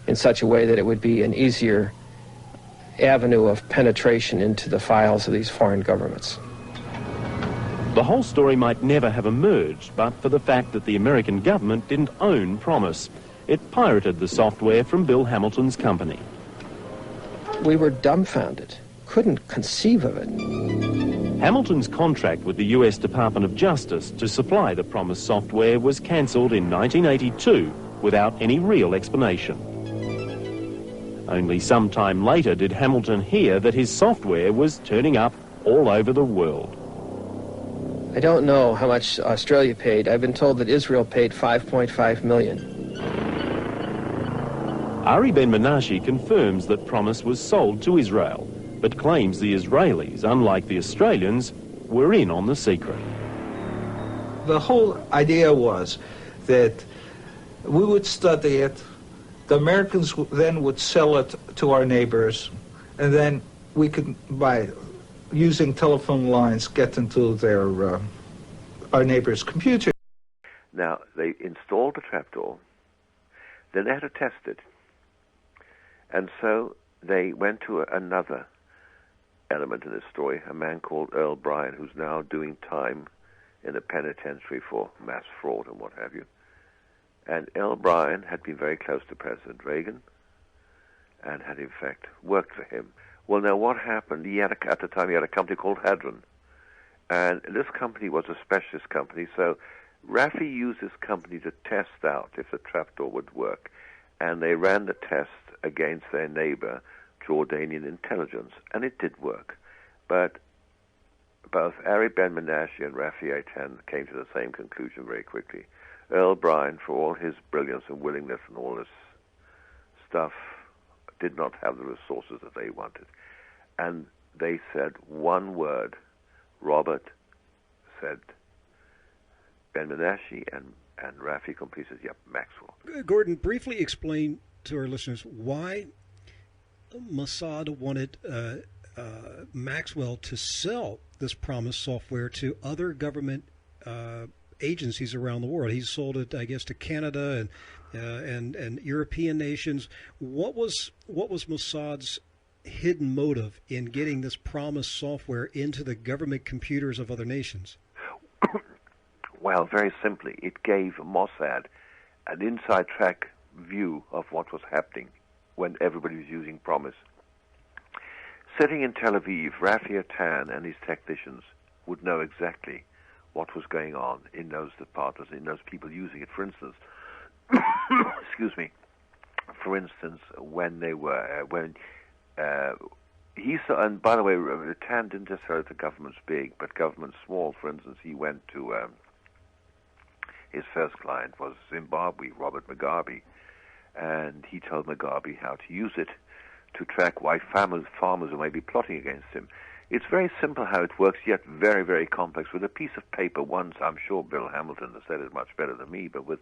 S25: in such a way that it would be an easier avenue of penetration into the files of these foreign governments.
S23: The whole story might never have emerged but for the fact that the American government didn't own Promise. It pirated the software from Bill Hamilton's company.
S25: We were dumbfounded, couldn't conceive of it.
S23: Hamilton's contract with the US Department of Justice to supply the Promise software was cancelled in 1982 without any real explanation. Only some time later did Hamilton hear that his software was turning up all over the world.
S25: I don't know how much Australia paid. I've been told that Israel paid $5.5 million.
S23: Ari Ben-Menashe confirms that Promise was sold to Israel, but claims the Israelis, unlike the Australians, were in on the secret.
S24: The whole idea was that We would study it. The Americans then would sell it to our neighbors, and then we could, by using telephone lines, get into their our neighbors' computers.
S18: Now, they installed the trapdoor, then they had to test it. And so they went to another element in this story, a man called Earl Bryan, who's now doing time in the penitentiary for mass fraud and what have you. And Earl Bryan had been very close to President Reagan and had, in fact, worked for him. Well, now, what happened? At the time, he had a company called Hadron. And this company was a specialist company, so Raffi used this company to test out if the trapdoor would work. And they ran the test against their neighbor, Jordanian intelligence, and it did work. But both Ari Ben-Menashe and Raffi Eitan came to the same conclusion very quickly. Earl Bryan, for all his brilliance and willingness and all this stuff, did not have the resources that they wanted. And they said one word. Robert said Ben-Menashe, and Raffi completely said, yep, Maxwell.
S19: Gordon, briefly explain to our listeners why Mossad wanted Maxwell to sell this PROMIS software to other government agencies around the world. He sold it, I guess, to Canada and European nations. What was Mossad's hidden motive in getting this PROMIS software into the government computers of other nations?
S18: Well, very simply, it gave Mossad an inside track view of what was happening when everybody was using PROMIS. Sitting in Tel Aviv, Raffi Eitan and his technicians would know exactly what was going on in those departments, in those people using it. For instance, excuse me. For instance, when they were he saw, and by the way, Eitan didn't just say the government's big, but government's small. For instance, he went to his first client was Zimbabwe, Robert Mugabe, and he told Mugabe how to use it to track why farmers who may be plotting against him. It's very simple how it works, yet very, very complex. With a piece of paper, once, I'm sure Bill Hamilton has said it much better than me, but with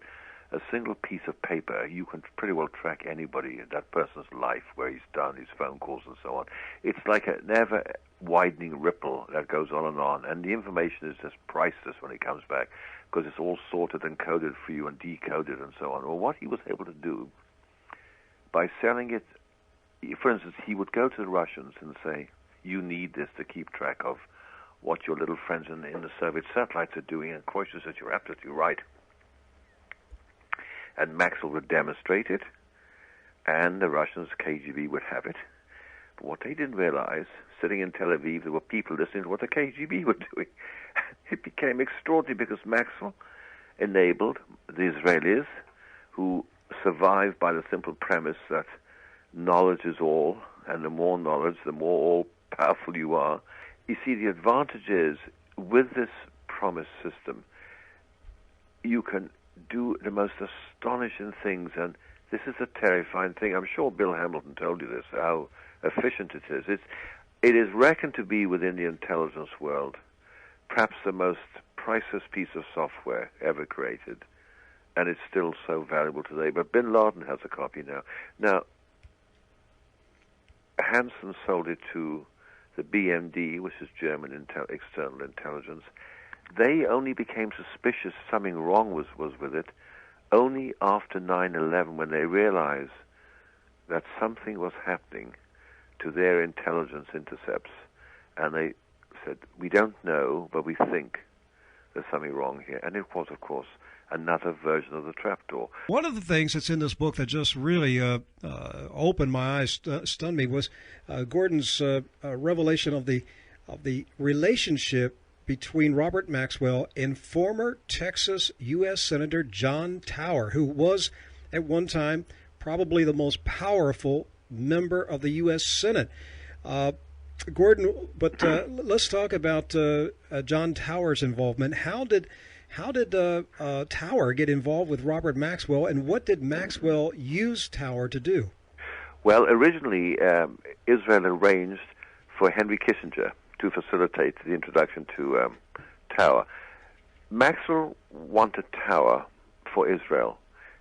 S18: a single piece of paper, you can pretty well track anybody, that person's life, where he's done, his phone calls and so on. It's like a never-widening ripple that goes on, and the information is just priceless when it comes back, because it's all sorted and coded for you and decoded and so on. Well, what he was able to do, by selling it, for instance, he would go to the Russians and say, you need this to keep track of what your little friends in the Soviet satellites are doing, and Khrushchev said, you're absolutely right. And Maxwell would demonstrate it, and the Russians, KGB, would have it. But what they didn't realize, sitting in Tel Aviv, there were people listening to what the KGB were doing. It became extraordinary because Maxwell enabled the Israelis, who survived by the simple premise that knowledge is all, and the more knowledge, the more all-powerful you are. You see, the advantage is, with this PROMIS system, you can do the most astonishing things, and this is a terrifying thing. I'm sure Bill Hamilton told you this, how efficient it is. It is reckoned to be, within the intelligence world, perhaps the most priceless piece of software ever created, and it's still so valuable today. But Bin Laden has a copy now. Now, Hansen sold it to the BMD, which is German external intelligence. They only became suspicious something wrong was with it only after 9/11, when they realized that something was happening to their intelligence intercepts. And they said, we don't know, but we think there's something wrong here. And it was, of course, another version of the trapdoor.
S19: One of the things that's in this book that just really opened my eyes, stunned me, was Gordon's revelation of the relationship between Robert Maxwell and former Texas U.S. Senator John Tower, who was at one time probably the most powerful member of the U.S. Senate. Gordon, but let's talk about John Tower's involvement. How did Tower get involved with Robert Maxwell, and what did Maxwell use Tower to do?
S18: Well, originally, Israel arranged for Henry Kissinger to facilitate the introduction to Tower. Maxwell wanted Tower for Israel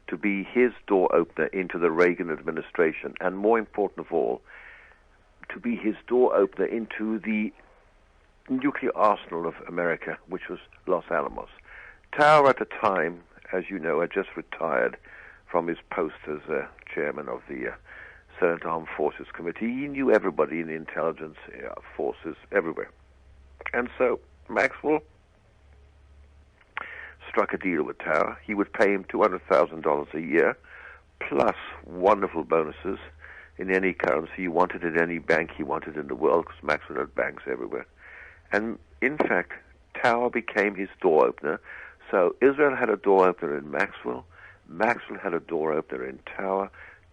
S18: to be his door opener into the Reagan administration, and more important of all, to be his door opener into the nuclear arsenal of America, which was Los Alamos. Tower at the time, as you know, had just retired from his post as chairman of the Senate Armed Forces Committee. He knew everybody in the intelligence forces everywhere. And so Maxwell struck a deal with Tower. He would pay him $200,000 a year, plus wonderful bonuses in any currency he wanted, at any bank he wanted in the world, because Maxwell had banks everywhere. And in fact, Tower became his door opener. So Israel had a door opener in Maxwell. Maxwell had a door opener in Tower.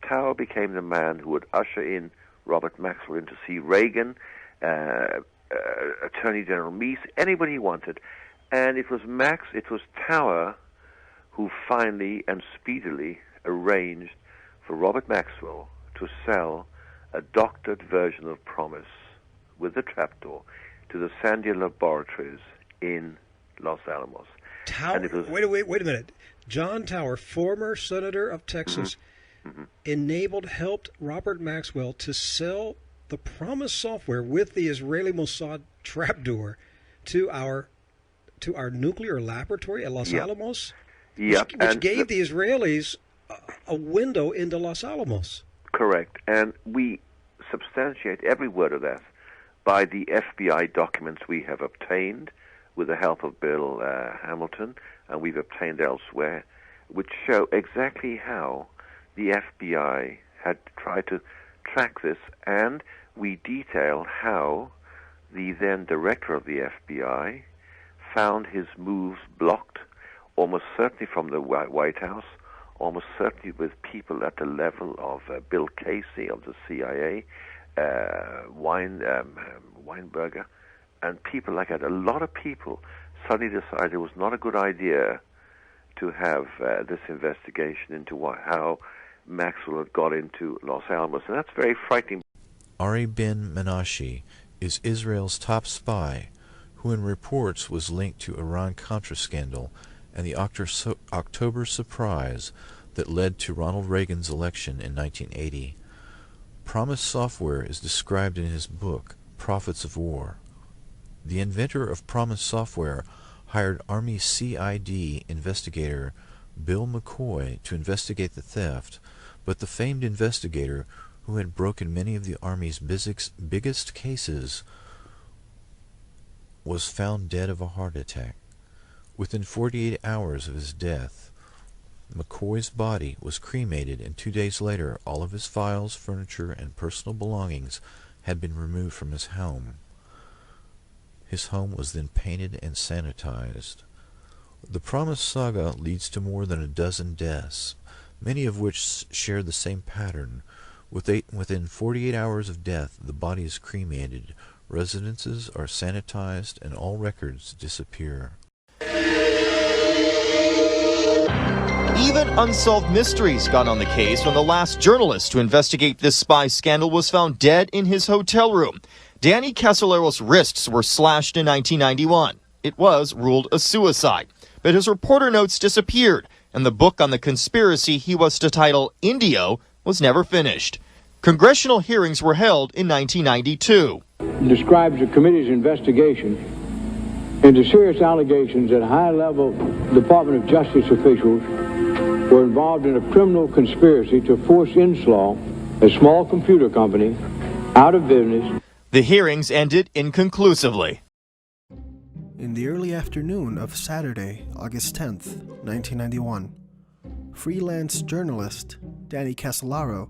S18: Tower became the man who would usher in Robert Maxwell in to see Reagan, Attorney General Meese, anybody he wanted. And it was Tower who finally and speedily arranged for Robert Maxwell to sell a doctored version of Promise with the trapdoor to the Sandia Laboratories in Los Alamos.
S19: Tower, wait a minute. John Tower, former senator of Texas, helped Robert Maxwell to sell the Promise software with the Israeli Mossad trapdoor to our nuclear laboratory at Los Alamos, which gave the Israelis a window into Los Alamos.
S18: Correct, and we substantiate every word of that by the FBI documents we have obtained with the help of Bill Hamilton, and we've obtained elsewhere, which show exactly how the FBI had tried to track this, and we detail how the then director of the FBI found his moves blocked, almost certainly from the White House, almost certainly with people at the level of Bill Casey of the CIA, Weinberger, and people like that. A lot of people suddenly decided it was not a good idea to have this investigation into how Maxwell had got into Los Alamos, and that's very frightening.
S17: Ari Ben Menashe is Israel's top spy, who in reports was linked to Iran-Contra scandal and the October surprise that led to Ronald Reagan's election in 1980. Promise software is described in his book, Prophets of War. The inventor of Promise software hired Army CID investigator Bill McCoy to investigate the theft, but the famed investigator, who had broken many of the Army's biggest cases, was found dead of a heart attack. Within 48 hours of his death, McCoy's body was cremated, and 2 days later all of his files, furniture, and personal belongings had been removed from his home. His home was then painted and sanitized. The Promise saga leads to more than a dozen deaths, many of which share the same pattern. Within 48 hours of death, the body is cremated, residences are sanitized, and all records disappear.
S1: Even unsolved mysteries got on the case when the last journalist to investigate this spy scandal was found dead in his hotel room. Danny Casollero's wrists were slashed in 1991. It was ruled a suicide, but his reporter notes disappeared, and the book on the conspiracy he was to title Indio was never finished. Congressional hearings were held in 1992.
S2: It describes the committee's investigation into serious allegations that high-level Department of Justice officials were involved in a criminal conspiracy to force Inslaw, a small computer company, out of business.
S1: The hearings ended inconclusively.
S13: In the early afternoon of Saturday, August 10th, 1991, freelance journalist Danny Casellaro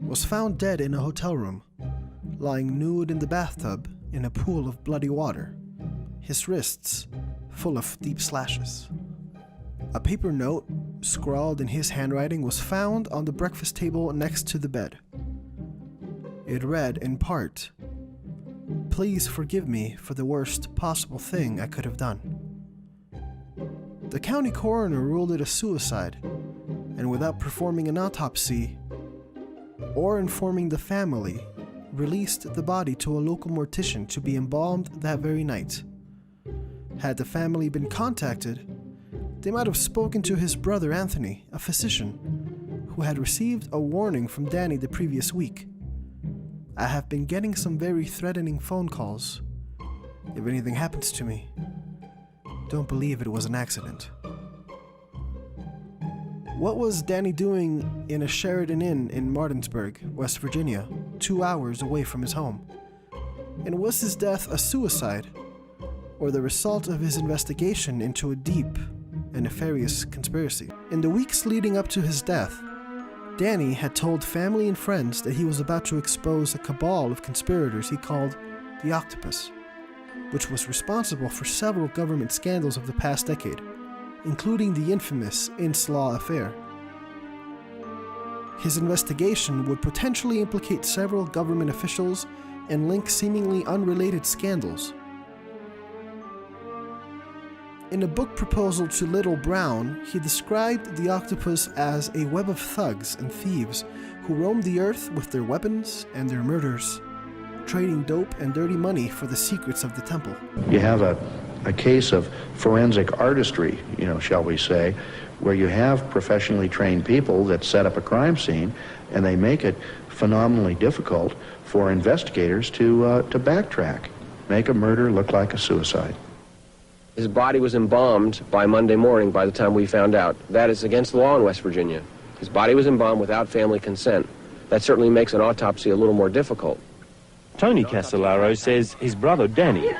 S13: was found dead in a hotel room, lying nude in the bathtub in a pool of bloody water, his wrists full of deep slashes. A paper note, scrawled in his handwriting, was found on the breakfast table next to the bed. It read in part, "Please forgive me for the worst possible thing I could have done." The county coroner ruled it a suicide, and without performing an autopsy or informing the family, released the body to a local mortician to be embalmed that very night. Had the family been contacted, they might have spoken to his brother Anthony, a physician,
S3: who had received a warning from Danny the previous week. "I have been getting some very threatening phone calls. If anything happens to me, don't believe it was an accident." What was Danny doing in a Sheridan Inn in Martinsburg, West Virginia, 2 hours away from his home? And was his death a suicide, or the result of his investigation into a deep and nefarious conspiracy? In the weeks leading up to his death, Danny had told family and friends that he was about to expose a cabal of conspirators he called the Octopus, which was responsible for several government scandals of the past decade, including the infamous Inslaw affair. His investigation would potentially implicate several government officials and link seemingly unrelated scandals. In a book proposal to Little Brown, he described the octopus as a web of thugs and thieves who roamed the earth with their weapons and their murders, trading dope and dirty money for the secrets of the temple.
S22: You have a case of forensic artistry, shall we say, where you have professionally trained people that set up a crime scene, and they make it phenomenally difficult for investigators to backtrack, make a murder look like a suicide.
S25: His body was embalmed by Monday morning by the time we found out. That is against the law in West Virginia. His body was embalmed without family consent. That certainly makes an autopsy a little more difficult.
S23: Tony Casolaro says his brother Danny,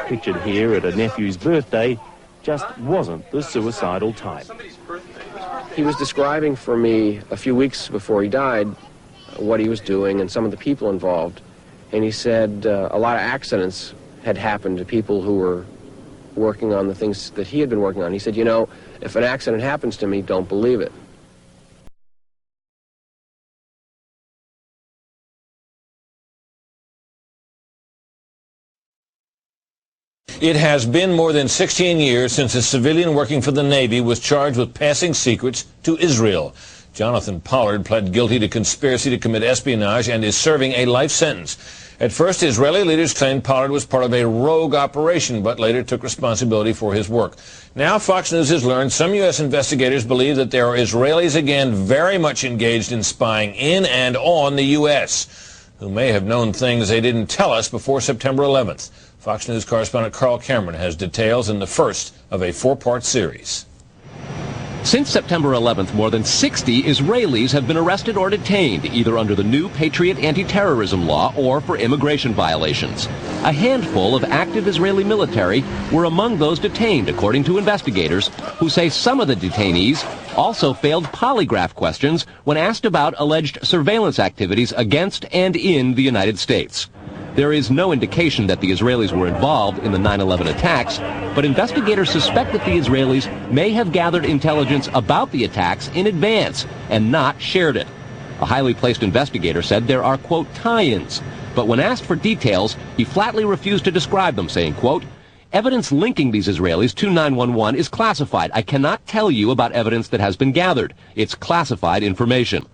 S23: pictured here at a nephew's birthday, just wasn't the suicidal type.
S25: He was describing for me a few weeks before he died what he was doing and some of the people involved. And he said a lot of accidents had happened to people who were working on the things that he had been working on. He said, if an accident happens to me, don't believe it.
S4: It has been more than 16 years since a civilian working for the Navy was charged with passing secrets to Israel. Jonathan Pollard pled guilty to conspiracy to commit espionage and is serving a life sentence. At first, Israeli leaders claimed Pollard was part of a rogue operation, but later took responsibility for his work. Now, Fox News has learned some U.S. investigators believe that there are Israelis again very much engaged in spying in and on the U.S., who may have known things they didn't tell us before September 11th. Fox News correspondent Carl Cameron has details in the first of a 4-part series.
S5: Since September 11th, more than 60 Israelis have been arrested or detained, either under the new Patriot anti-terrorism law or for immigration violations. A handful of active Israeli military were among those detained, according to investigators, who say some of the detainees also failed polygraph questions when asked about alleged surveillance activities against and in the United States. There is no indication that the Israelis were involved in the 9/11 attacks, but investigators suspect that the Israelis may have gathered intelligence about the attacks in advance and not shared it. A highly placed investigator said there are, quote, tie-ins, but when asked for details, he flatly refused to describe them, saying, quote, evidence linking these Israelis to 9/11 is classified. I cannot tell you about evidence that has been gathered. It's classified information.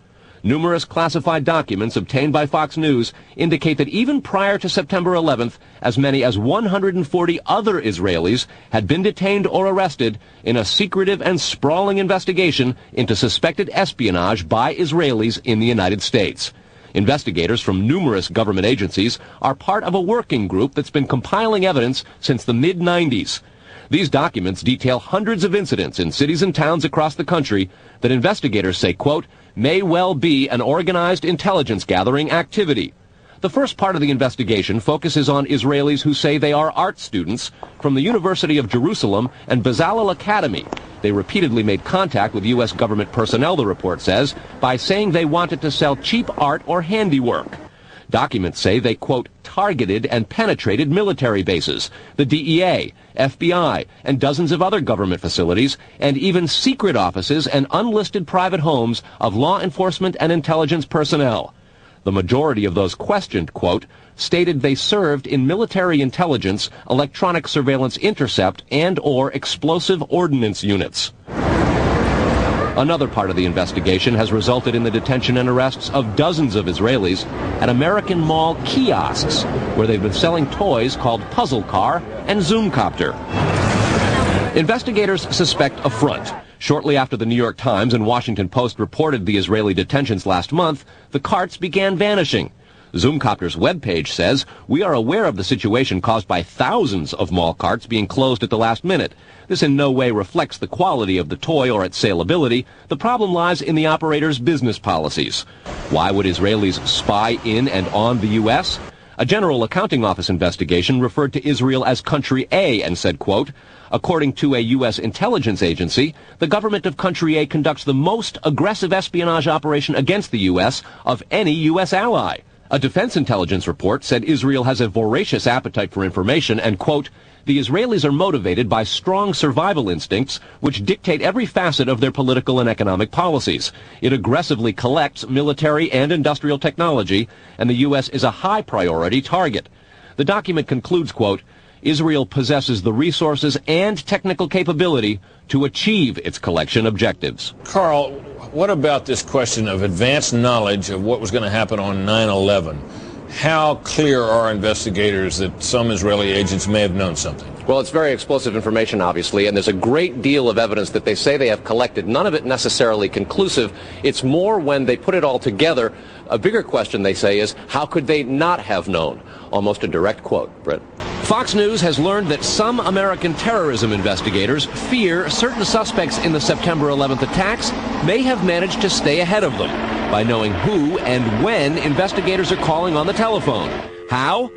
S5: Numerous classified documents obtained by Fox News indicate that even prior to September 11th, as many as 140 other Israelis had been detained or arrested in a secretive and sprawling investigation into suspected espionage by Israelis in the United States. Investigators from numerous government agencies are part of a working group that's been compiling evidence since the mid-90s. These documents detail hundreds of incidents in cities and towns across the country that investigators say, quote, may well be an organized intelligence gathering activity. The first part of the investigation focuses on Israelis who say they are art students from the University of Jerusalem and Bezalel Academy. They repeatedly made contact with U.S. government personnel, the report says, by saying they wanted to sell cheap art or handiwork. Documents say they, quote, targeted and penetrated military bases, the DEA, FBI, and dozens of other government facilities, and even secret offices and unlisted private homes of law enforcement and intelligence personnel. The majority of those questioned, quote, stated they served in military intelligence, electronic surveillance intercept, and or explosive ordnance units. Another part of the investigation has resulted in the detention and arrests of dozens of Israelis at American Mall kiosks, where they've been selling toys called Puzzle Car and Zoomcopter. Investigators suspect a front. Shortly after the New York Times and Washington Post reported the Israeli detentions last month, the carts began vanishing. Zoomcopter's webpage says, "We are aware of the situation caused by thousands of mall carts being closed at the last minute. This in no way reflects the quality of the toy or its saleability. The problem lies in the operator's business policies." Why would Israelis spy in and on the U.S.? A General Accounting Office investigation referred to Israel as Country A and said, quote, "According to a U.S. intelligence agency, the government of Country A conducts the most aggressive espionage operation against the U.S. of any U.S. ally." A defense intelligence report said Israel has a voracious appetite for information and, quote, "The Israelis are motivated by strong survival instincts which dictate every facet of their political and economic policies. It aggressively collects military and industrial technology, and the U.S. is a high priority target." The document concludes, quote, "Israel possesses the resources and technical capability to achieve its collection objectives."
S4: Carl, what about this question of advanced knowledge of what was going to happen on 9/11? How clear are investigators that some Israeli agents may have known something?
S5: Well, it's very explosive information, obviously, and there's a great deal of evidence that they say they have collected. None of it necessarily conclusive. It's more when they put it all together. A bigger question, they say, is how could they not have known? Almost a direct quote, Britt. Fox News has learned that some American terrorism investigators fear certain suspects in the September 11th attacks may have managed to stay ahead of them by knowing who and when investigators are calling on the telephone. How?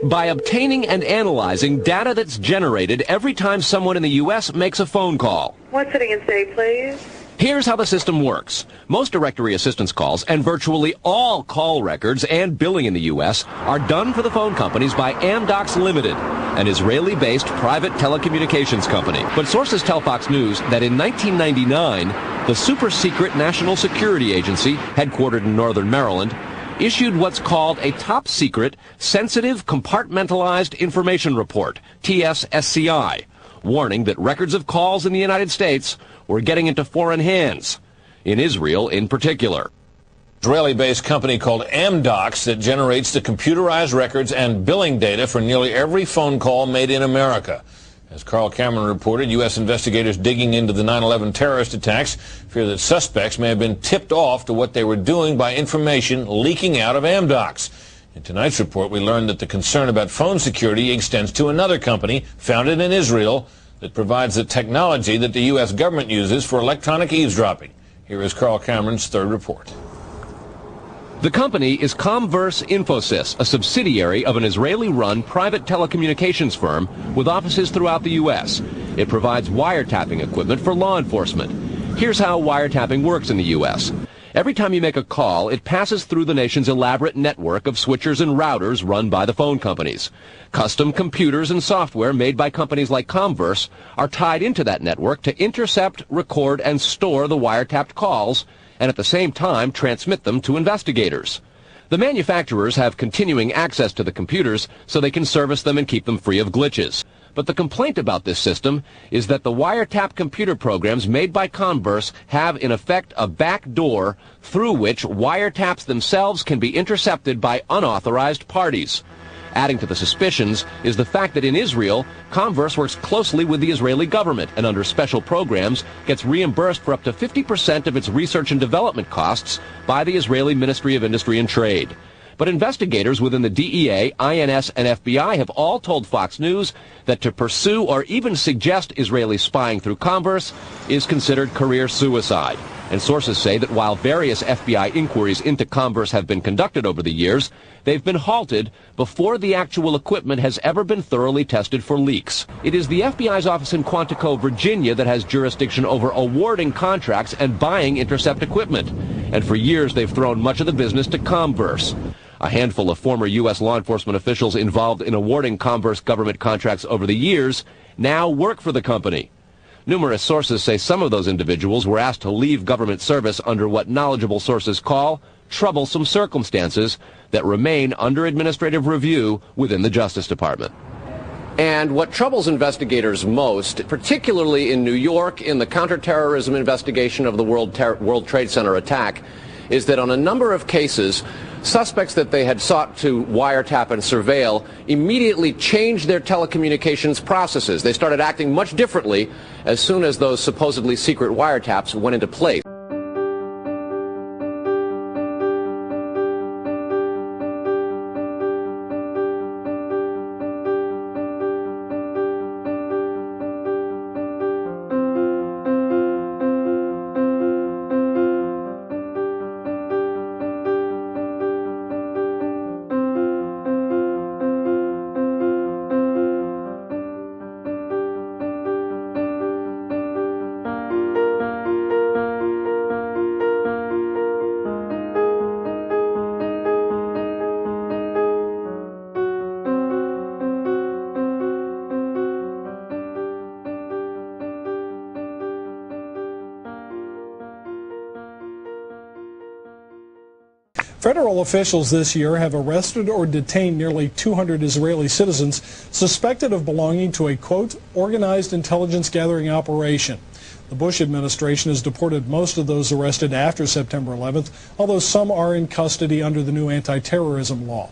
S5: By obtaining and analyzing data that's generated every time someone in the U.S. makes a phone call.
S6: One sitting in stay, please.
S5: Here's how the system works. Most directory assistance calls and virtually all call records and billing in the U.S. are done for the phone companies by Amdocs Limited, an Israeli-based private telecommunications company. But sources tell Fox News that in 1999, the super-secret National Security Agency, headquartered in northern Maryland, issued what's called a top-secret, sensitive, compartmentalized information report, TSSCI, warning that records of calls in the United States were getting into foreign hands, in Israel in particular.
S4: Israeli-based company called Amdocs that generates the computerized records and billing data for nearly every phone call made in America. As Carl Cameron reported, U.S. investigators digging into the 9/11 terrorist attacks fear that suspects may have been tipped off to what they were doing by information leaking out of Amdocs. In tonight's report, we learned that the concern about phone security extends to another company founded in Israel that provides the technology that the U.S. government uses for electronic eavesdropping. Here is Carl Cameron's third report.
S5: The company is Comverse Infosys, a subsidiary of an Israeli-run private telecommunications firm with offices throughout the U.S. It provides wiretapping equipment for law enforcement. Here's how wiretapping works in the U.S. Every time you make a call, it passes through the nation's elaborate network of switchers and routers run by the phone companies. Custom computers and software made by companies like Comverse are tied into that network to intercept, record, and store the wiretapped calls, and at the same time transmit them to investigators. The manufacturers have continuing access to the computers so they can service them and keep them free of glitches. But the complaint about this system is that the wiretap computer programs made by Comverse have in effect a back door through which wiretaps themselves can be intercepted by unauthorized parties. Adding to the suspicions is the fact that in Israel, Comverse works closely with the Israeli government and under special programs gets reimbursed for up to 50% of its research and development costs by the Israeli Ministry of Industry and Trade. But investigators within the DEA, INS, and FBI have all told Fox News that to pursue or even suggest Israeli spying through Comverse is considered career suicide. And sources say that while various FBI inquiries into Comverse have been conducted over the years, they've been halted before the actual equipment has ever been thoroughly tested for leaks. It is the FBI's office in Quantico, Virginia that has jurisdiction over awarding contracts and buying intercept equipment. And for years they've thrown much of the business to Comverse. A handful of former U.S. law enforcement officials involved in awarding Comverse government contracts over the years now work for the company. Numerous sources say some of those individuals were asked to leave government service under what knowledgeable sources call troublesome circumstances that remain under administrative review within the Justice Department. And what troubles investigators most, particularly in New York in the counterterrorism investigation of the World Trade Center attack, is that on a number of cases, Suspects that they had sought to wiretap and surveil immediately changed their telecommunications processes. They started acting much differently as soon as those supposedly secret wiretaps went into place.
S6: Federal officials this year have arrested or detained nearly 200 Israeli citizens suspected of belonging to a, quote, organized intelligence gathering operation. The Bush administration has deported most of those arrested after September 11th, although some are in custody under the new anti-terrorism law.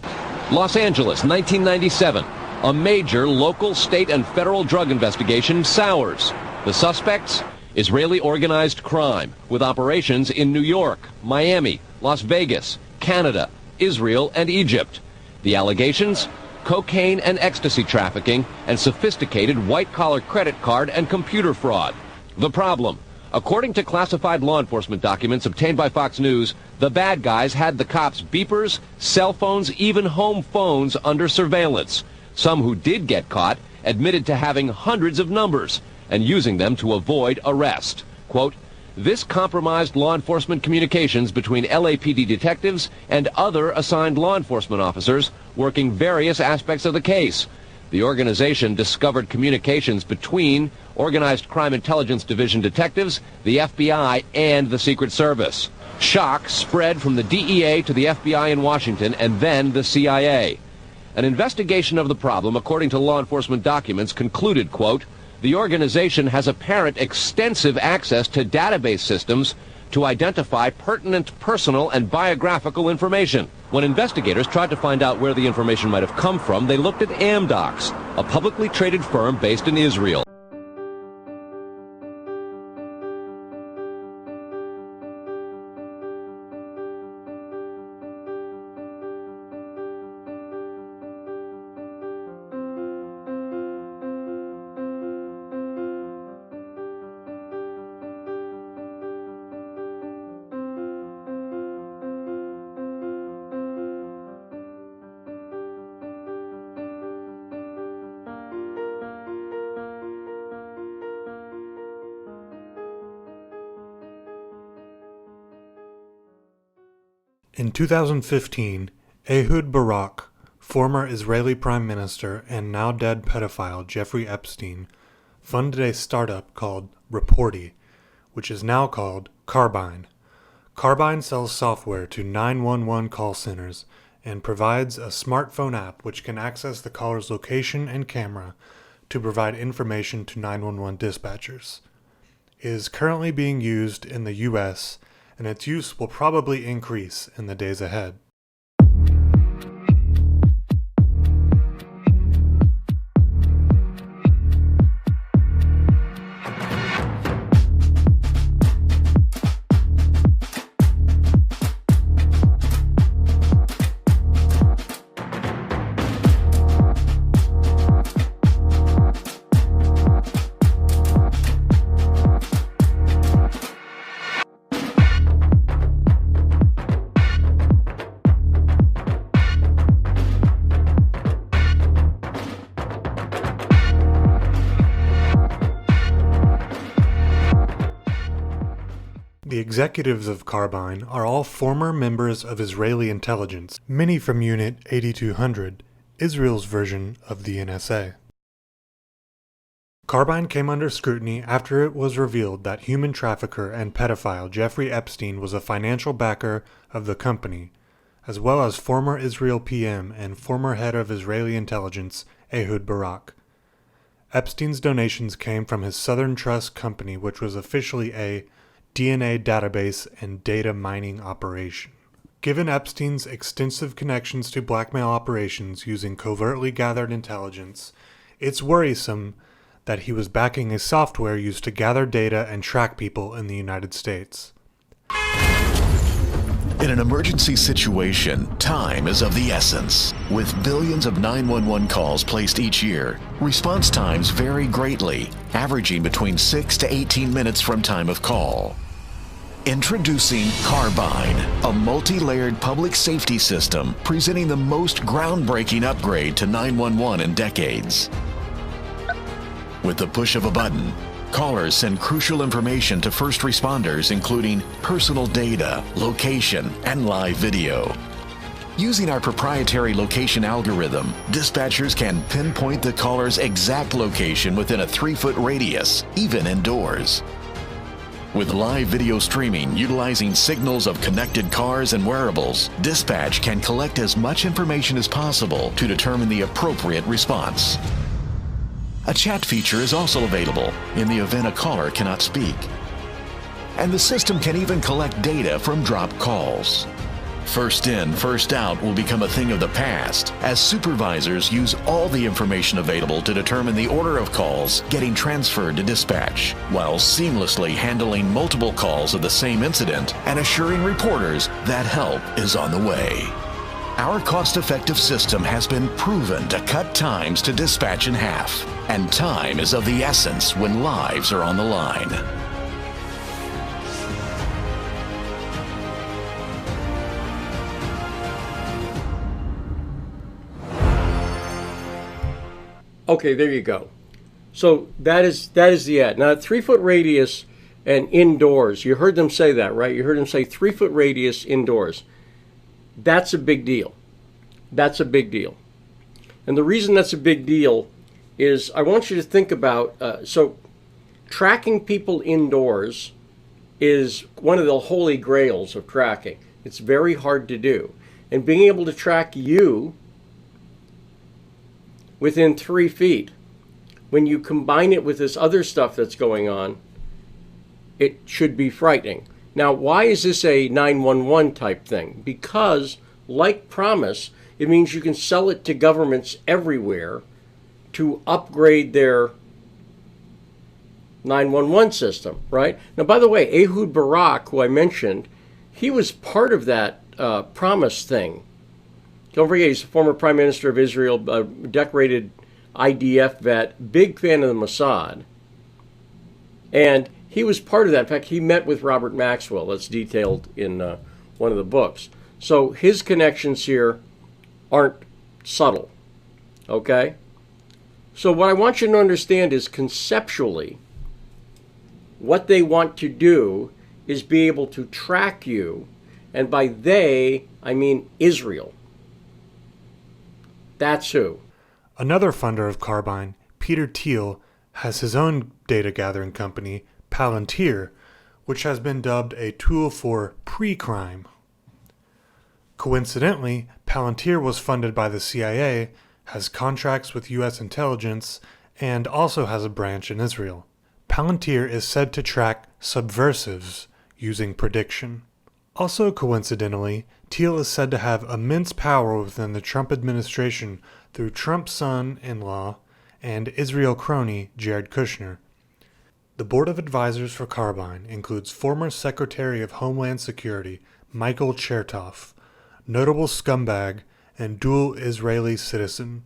S5: Los Angeles, 1997. A major local, state, and federal drug investigation sours. The suspects? Israeli organized crime, with operations in New York, Miami, Las Vegas, Canada, Israel, and Egypt. The allegations? Cocaine and ecstasy trafficking and sophisticated white-collar credit card and computer fraud. The problem? According to classified law enforcement documents obtained by Fox News, the bad guys had the cops' beepers, cell phones, even home phones under surveillance. Some who did get caught admitted to having hundreds of numbers and using them to avoid arrest. Quote, this compromised law enforcement communications between LAPD detectives and other assigned law enforcement officers working various aspects of the case. The organization discovered communications between Organized Crime Intelligence Division detectives, the FBI, and the Secret Service. Shock spread from the DEA to the FBI in Washington and then the CIA. An investigation of the problem, according to law enforcement documents, concluded, quote, the organization has apparent extensive access to database systems to identify pertinent personal and biographical information. When investigators tried to find out where the information might have come from, they looked at Amdocs, a publicly traded firm based in Israel.
S8: In 2015, Ehud Barak, former Israeli Prime Minister and now dead pedophile Jeffrey Epstein, funded a startup called Reporty, which is now called Carbine. Carbine sells software to 911 call centers and provides a smartphone app which can access the caller's location and camera to provide information to 911 dispatchers. It is currently being used in the U.S., and its use will probably increase in the days ahead. The executives of Carbine are all former members of Israeli intelligence, many from Unit 8200, Israel's version of the NSA. Carbine came under scrutiny after it was revealed that human trafficker and pedophile Jeffrey Epstein was a financial backer of the company, as well as former Israel PM and former head of Israeli intelligence Ehud Barak. Epstein's donations came from his Southern Trust company, which was officially a DNA database and data mining operation. Given Epstein's extensive connections to blackmail operations using covertly gathered intelligence, it's worrisome that he was backing a software used to gather data and track people in the United States.
S7: In an emergency situation, time is of the essence. With billions of 911 calls placed each year, response times vary greatly, averaging between 6 to 18 minutes from time of call. Introducing Carbine, a multi-layered public safety system presenting the most groundbreaking upgrade to 911 in decades. With the push of a button, callers send crucial information to first responders, including personal data, location, and live video. Using our proprietary location algorithm, dispatchers can pinpoint the caller's exact location within a 3-foot radius, even indoors. With live video streaming utilizing signals of connected cars and wearables, dispatch can collect as much information as possible to determine the appropriate response. A chat feature is also available in the event a caller cannot speak. And the system can even collect data from dropped calls. First in, first out will become a thing of the past as supervisors use all the information available to determine the order of calls getting transferred to dispatch, while seamlessly handling multiple calls of the same incident and assuring reporters that help is on the way. Our cost-effective system has been proven to cut times to dispatch in half, and time is of the essence when lives are on the line.
S9: Okay, there you go. So that is the ad. Now, 3-foot radius and indoors. You heard them say that, right? You heard them say 3-foot radius indoors. That's a big deal. That's a big deal. And the reason that's a big deal is I want you to think about, so tracking people indoors is one of the holy grails of tracking. It's very hard to do. And being able to track you within 3 feet, when you combine it with this other stuff that's going on, it should be frightening. Now, why is this a 911 type thing? Because, like Promise, it means you can sell it to governments everywhere to upgrade their 911 system, right? Now, by the way, Ehud Barak, who I mentioned, he was part of that Promise thing. Don't forget, he's the former Prime Minister of Israel, decorated IDF vet, big fan of the Mossad. And he was part of that. In fact, he met with Robert Maxwell. That's detailed in one of the books. So his connections here aren't subtle, okay? So what I want you to understand is conceptually, what they want to do is be able to track you, and by they, I mean Israel. That's who.
S8: Another funder of Carbine, Peter Thiel, has his own data gathering company, Palantir, which has been dubbed a tool for pre-crime. Coincidentally, Palantir was funded by the CIA, has contracts with U.S. intelligence, and also has a branch in Israel. Palantir is said to track subversives using prediction. Also coincidentally, Thiel is said to have immense power within the Trump administration through Trump's son-in-law and Israel crony Jared Kushner. The board of advisors for Carbine includes former Secretary of Homeland Security Michael Chertoff, notable scumbag and dual Israeli citizen,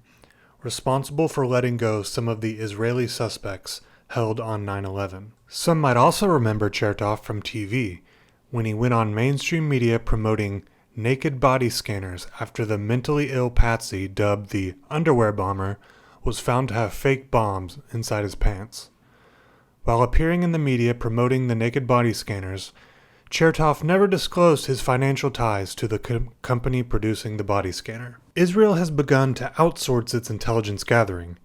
S8: responsible for letting go some of the Israeli suspects held on 9/11. Some might also remember Chertoff from TV, when he went on mainstream media promoting naked body scanners after the mentally ill patsy dubbed the underwear bomber was found to have fake bombs inside his pants. While appearing in the media promoting the naked body scanners, Chertoff never disclosed his financial ties to the company producing the body scanner. Israel has begun to outsource its intelligence gathering.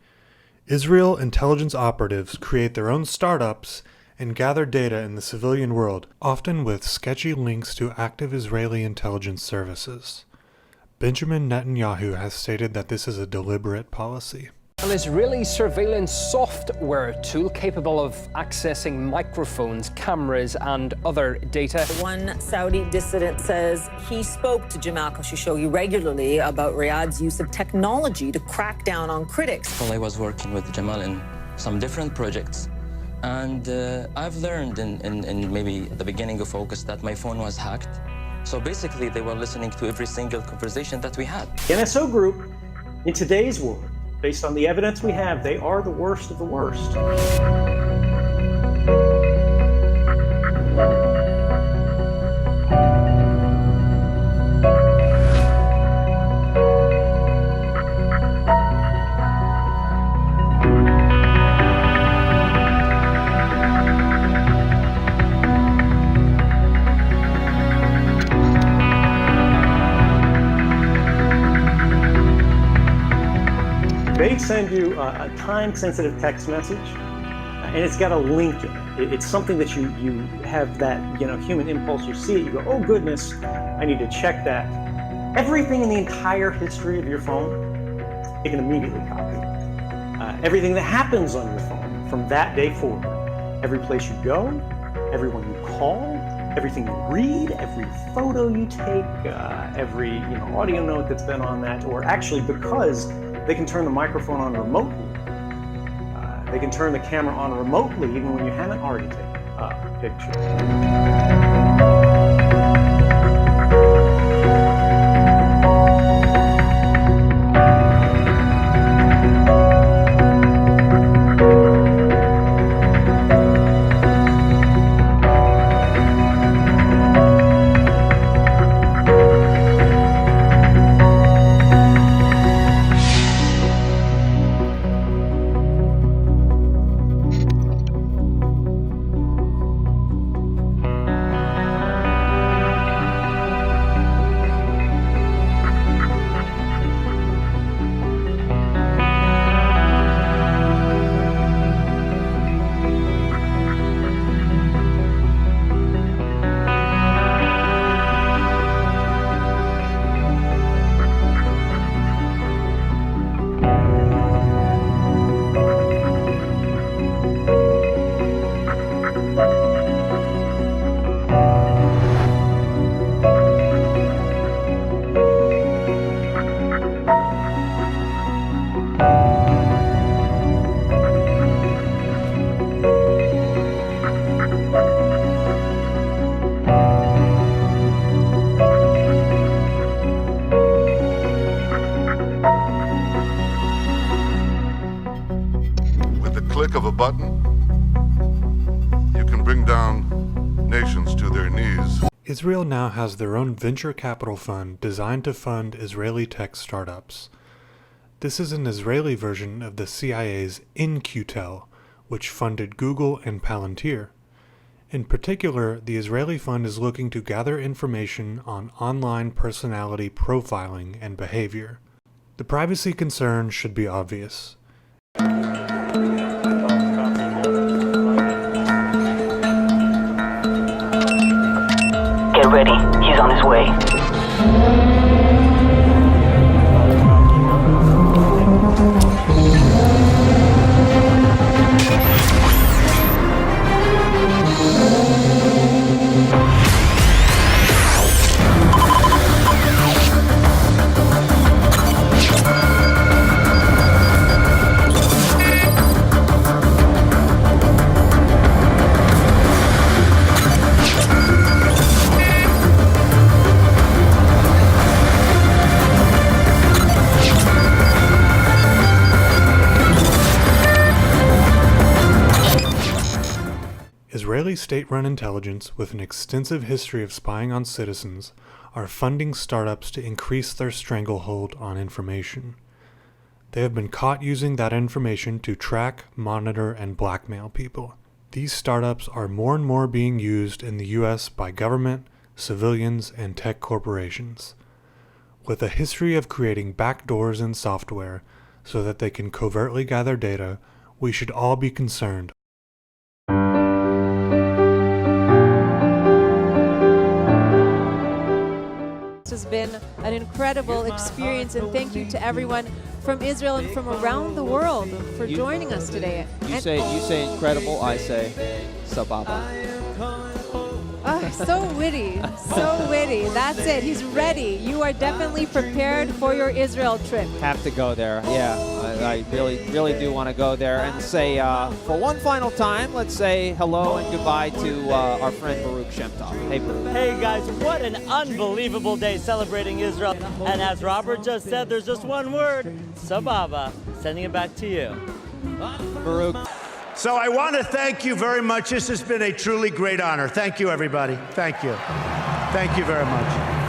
S8: Israel intelligence operatives create their own startups and gather data in the civilian world, often with sketchy links to active Israeli intelligence services. Benjamin Netanyahu has stated that this is a deliberate policy.
S10: An Israeli surveillance software tool capable of accessing microphones, cameras, and other data.
S11: One Saudi dissident says he spoke to Jamal Khashoggi regularly about Riyadh's use of technology to crack down on critics.
S12: Well, I was working with Jamal in some different projects, and I've learned in maybe the beginning of August that my phone was hacked. So basically, they were listening to every single conversation that we had.
S14: The NSO Group, in today's world, based on the evidence we have, they are the worst of the worst. They send you a time-sensitive text message, and it's got a link in it. It's something that you have that human impulse. You see it, you go, oh goodness, I need to check that. Everything in the entire history of your phone, you can immediately copy. Everything that happens on your phone from that day forward, every place you go, everyone you call, everything you read, every photo you take, every audio note that's been on that, or actually because they can turn the microphone on remotely. They can turn the camera on remotely even when you haven't already taken a picture.
S15: click of a button, you can bring down nations to their knees.
S8: Israel now has their own venture capital fund designed to fund Israeli tech startups. This is an Israeli version of the CIA's In-Q-Tel, which funded Google and Palantir. In particular, the Israeli fund is looking to gather information on online personality profiling and behavior. The privacy concerns should be obvious.
S26: Get ready, he's on his way.
S8: Israeli state-run intelligence with an extensive history of spying on citizens are funding startups to increase their stranglehold on information. They have been caught using that information to track, monitor, and blackmail people. These startups are more and more being used in the US by government, civilians, and tech corporations. With a history of creating backdoors in software so that they can covertly gather data, we should all be concerned.
S27: This has been an incredible experience, and thank you to everyone
S16: from Israel and from around the world for joining us today.
S18: You say incredible, I say sababa.
S16: Oh, so witty, so witty. That's it. He's ready. You are definitely prepared for your Israel trip.
S18: Have to go there. Yeah, I really do want to go there and say, for one final time, let's say hello and goodbye to our friend Baruch Shemtov. Hey, Baruch.
S19: Hey, guys, what an unbelievable day celebrating Israel. And as Robert just said, there's just one word, sababa. Sending it back to you.
S18: Baruch.
S20: So I want to thank you very much. This has been a truly great honor. Thank you, everybody. Thank you. Thank you very much.